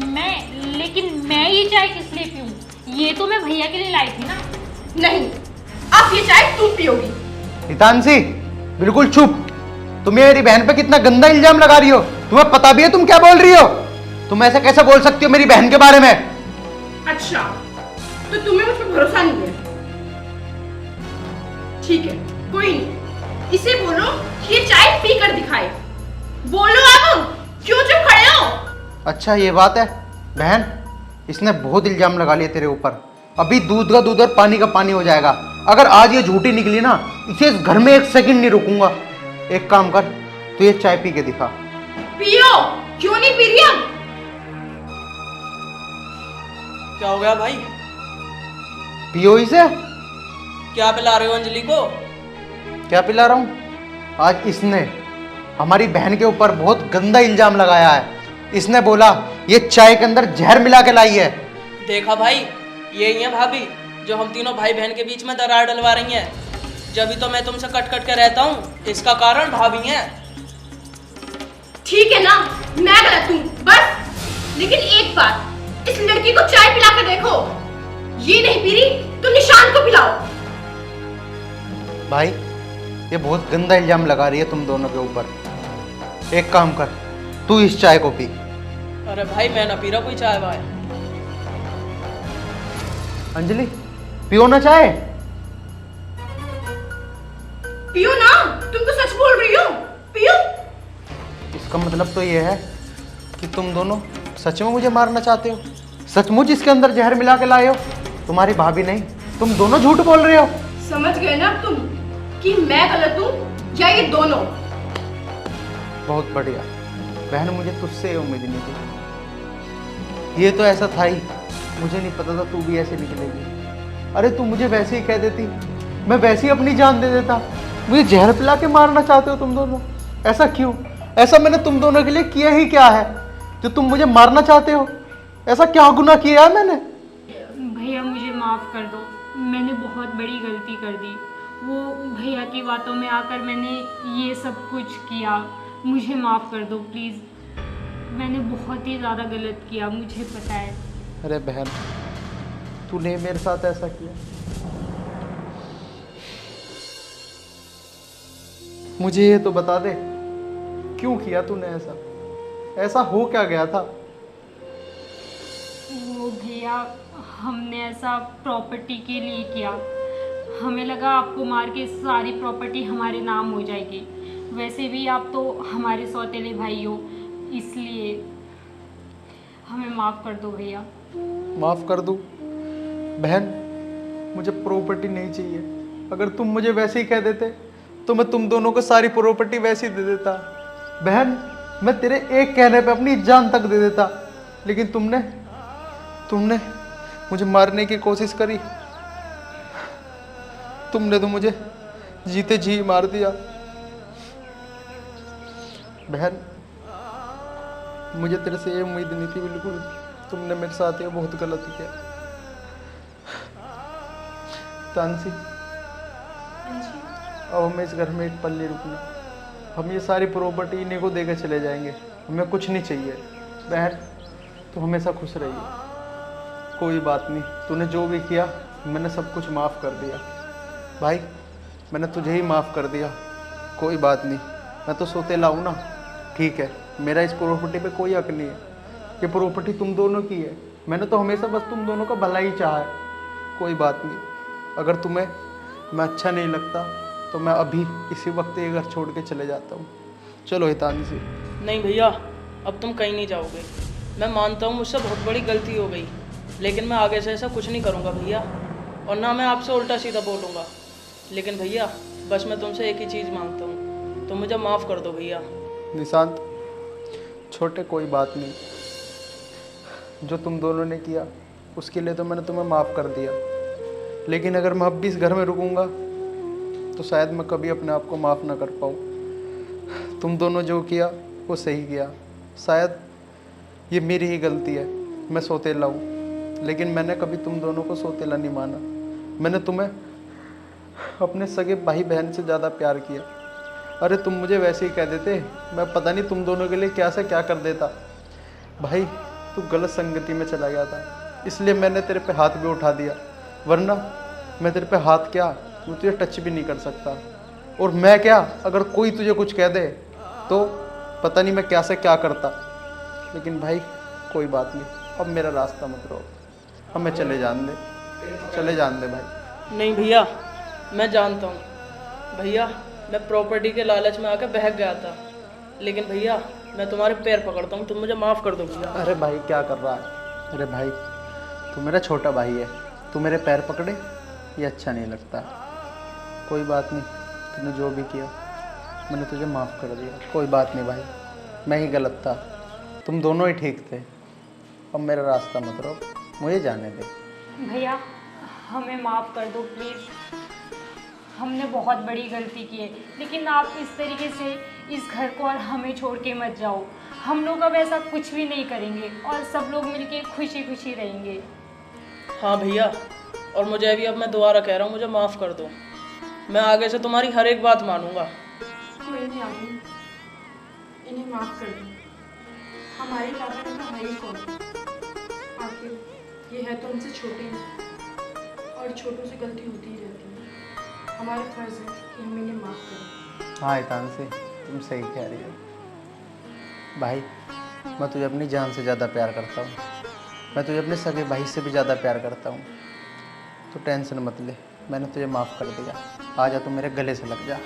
मैं लेकिन मैं ये चाय किस लिए पीऊँ? ये तो मैं भैया के लिए लाई थी ना। नहीं, अब ये चाय तुम पियोगी। हितांशी, बिल्कुल चुप। तुम मेरी बहन पे कितना गंदा इल्जाम लगा रही हो। तुम्हें पता भी है तुम क्या बोल रही हो? तुम ऐसे कैसे बोल सकती हो मेरी बहन के बारे में? अच्छा, तो तुम्हें मुझ पर भरोसा नहीं है? ठीक है, कोई नहीं। इसे बोलो कि ये चाय पी कर दिखाए। बोलो अब, क्यों चुप खड़े हो? अच्छा ये बात है बहन, इसने बहुत इल्जाम लगा लिए तेरे ऊपर। अभी दूध का दूध और पानी का पानी हो जाएगा। अगर आज ये झूठी निकली ना, इसे इस घर में एक सेकंड नहीं रुकूंगा। एक काम कर, तू ये चाय पी के दिखा। पियो, क्यों नहीं पी रही अब? क्या हो गया भाई? पियो इसे। क्या पिला रहे हो अंजलि को? क्या पिला रहा हूँ? आज इसने हमारी बहन के ऊपर बहुत गंदा इल्जाम लगाया है। इसने बोला ये चाय के अंदर जहर मिला के लाई है। देखा भाई, यही है भाभी जो हम तीनों भाई बहन के बीच में दरार डलवा रही हैं। जब भी तो मैं तुमसे कट कट के रहता हूँ, इसका कारण भाभी है। ठीक है ना, मैं गलत हूँ बस। लेकिन एक बात, इस लड़की को चाय पिला कर देखो। ये नहीं पी रही तो निशान को पिलाओ। भाई ये बहुत गंदा इल्जाम लगा रही है तुम दोनों के ऊपर। एक काम कर, तू इस चाय को पी। अरे भाई मैं ना पी रहा कोई चाय वाय। अंजलि पियो ना चाय। पियो ना, तुम तो सच बोल रही हो। पियो। इसका मतलब तो ये है कि तुम दोनों सच में मुझे मारना चाहते हो। सचमुच इसके अंदर जहर मिला के लाए हो। तुम्हारी भाभी नहीं, तुम दोनों झूठ बोल रहे हो। समझ गए ना तुम कि मैं गलत हूँ या ये दोनों? बहुत बढ़िया बहन, मुझे तुझसे ये उम्मीद नहीं थी। ये तो ऐसा था ही, मुझे नहीं पता था तू भी ऐसे निकलेगी। अरे तू मुझे वैसे ही कह देती, मैं वैसे ही अपनी जान दे देता। मुझे जहर पिला के मारना चाहते हो तुम दोनों? ऐसा क्यों? ऐसा मैंने तुम दोनों के लिए किया ही क्या है जो तुम मुझे मारना चाहते हो? ऐसा क्या गुनाह किया है मैंने? भैया मुझे माफ़ कर दो, मैंने बहुत बड़ी गलती कर दी। वो भैया की बातों में आकर मैंने ये सब कुछ किया। मुझे माफ़ कर दो प्लीज़। मैंने बहुत ही ज़्यादा गलत किया, मुझे पता है। अरे बहन, तूने मेरे साथ ऐसा किया? मुझे ये तो बता दे, क्यों किया तूने ऐसा? ऐसा हो क्या गया था? वो भैया, हमने ऐसा प्रॉपर्टी के लिए किया। हमें लगा आपको मार के सारी प्रॉपर्टी हमारे नाम हो जाएगी। वैसे भी आप तो हमारे सौतेले भाई हो, इसलिए हमें माफ़ कर दो भैया। माफ़ कर दूँ? बहन, मुझे प्रॉपर्टी नहीं चाहिए। अगर तुम मुझे वैसे ही कह देते तो मैं तुम दोनों को सारी प्रॉपर्टी वैसे ही दे देता। बहन, मैं तेरे एक कहने पे अपनी जान तक दे देता। लेकिन तुमने मुझे मारने की कोशिश करी। तुमने तो मुझे जीते जी मार दिया। बहन, मुझे तेरे से ये उम्मीद नहीं थी बिल्कुल। तुमने मेरे साथ ये बहुत गलत किया। तानसी, अब हमें इस घर में एक पल नहीं रुकना। हम ये सारी प्रॉपर्टी इन्हीं को देकर चले जाएंगे। हमें कुछ नहीं चाहिए। बहन, तू हमेशा खुश रहिए। कोई बात नहीं, तूने जो भी किया मैंने सब कुछ माफ़ कर दिया। भाई, मैंने तुझे ही माफ़ कर दिया। कोई बात नहीं, मैं तो सौतेला हूँ ना। ठीक है, मेरा इस प्रॉपर्टी पे कोई हक नहीं है। ये प्रॉपर्टी तुम दोनों की है। मैंने तो हमेशा बस तुम दोनों का भला ही चाहा है। कोई बात नहीं, अगर तुम्हें मैं अच्छा नहीं लगता तो मैं अभी इसी वक्त ये घर छोड़ के चले जाता हूँ। चलो हितांशी। नहीं भैया, अब तुम कहीं नहीं जाओगे। मैं मानता हूँ मुझसे बहुत बड़ी गलती हो गई, लेकिन मैं आगे से ऐसा कुछ नहीं करूँगा भैया। और ना मैं आपसे उल्टा सीधा बोलूँगा। लेकिन भैया, बस मैं तुमसे एक ही चीज़ मांगता हूँ, तुम मुझे माफ़ कर दो भैया। निशांत, छोटे कोई बात नहीं। जो तुम दोनों ने किया उसके लिए तो मैंने तुम्हें माफ़ कर दिया। लेकिन अगर मैं अब भी इस घर में रुकूंगा तो शायद मैं कभी अपने आप को माफ़ ना कर पाऊँ। तुम दोनों जो किया वो सही किया। शायद ये मेरी ही गलती है, मैं सौतेला हूँ। लेकिन मैंने कभी तुम दोनों को सौतेला नहीं माना। मैंने तुम्हें अपने सगे भाई बहन से ज़्यादा प्यार किया। अरे तुम मुझे वैसे ही कह देते, मैं पता नहीं तुम दोनों के लिए क्या से क्या कर देता। भाई, तू गलत संगति में चला गया था, इसलिए मैंने तेरे पे हाथ भी उठा दिया, वरना मैं तेरे पे हाथ क्या, मैं तुझे टच भी नहीं कर सकता। और मैं क्या, अगर कोई तुझे कुछ कह दे तो पता नहीं मैं क्या से क्या करता। लेकिन भाई कोई बात नहीं, अब मेरा रास्ता मत रोक, हमें चले जान दे भाई। नहीं भैया, मैं जानता हूँ भैया, मैं प्रॉपर्टी के लालच में आकर बहक गया था, लेकिन भैया मैं तुम्हारे पैर पकड़ता हूँ, तुम मुझे माफ़ कर दो भैया। अरे भाई क्या कर रहा है? अरे भाई तू मेरा छोटा भाई है, तू मेरे पैर पकड़े ये अच्छा नहीं लगता। कोई बात नहीं, तूने जो भी किया मैंने तुझे माफ़ कर दिया, कोई बात नहीं भाई, मैं ही गलत था, तुम दोनों ही ठीक थे। अब मेरा रास्ता मत रोक, मुझे जाने दे। भैया हमें माफ़ कर दो प्लीज़, हमने बहुत बड़ी गलती की है, लेकिन आप इस तरीके से इस घर को और हमें छोड़ के मत जाओ। हम लोग अब ऐसा कुछ भी नहीं करेंगे और सब लोग मिलके खुशी खुशी रहेंगे। हाँ भैया, और मुझे भी अब मैं दोबारा कह रहा हूँ, मुझे माफ़ कर दो, मैं आगे से तुम्हारी हर एक बात मानूंगा। कोई नहीं आमी, इन्हें माफ कर दो, हमारी लापरवाही में है ही कौन? आखिर ये है तो हमसे छोटे हैं और छोटों से गलती होती ही रहती है, हमारा फर्ज है कि हम इन्हें माफ करें। हाँ हितांशी, तुम सही कह रही हो भाई, मैं तुझे अपनी जान से ज़्यादा प्यार करता हूँ, मैं तुझे अपने सगे भाई से भी ज़्यादा प्यार करता हूँ। तो टेंशन मत ले, मैंने तुझे माफ़ कर दिया, आ जा तू मेरे गले से लग जा।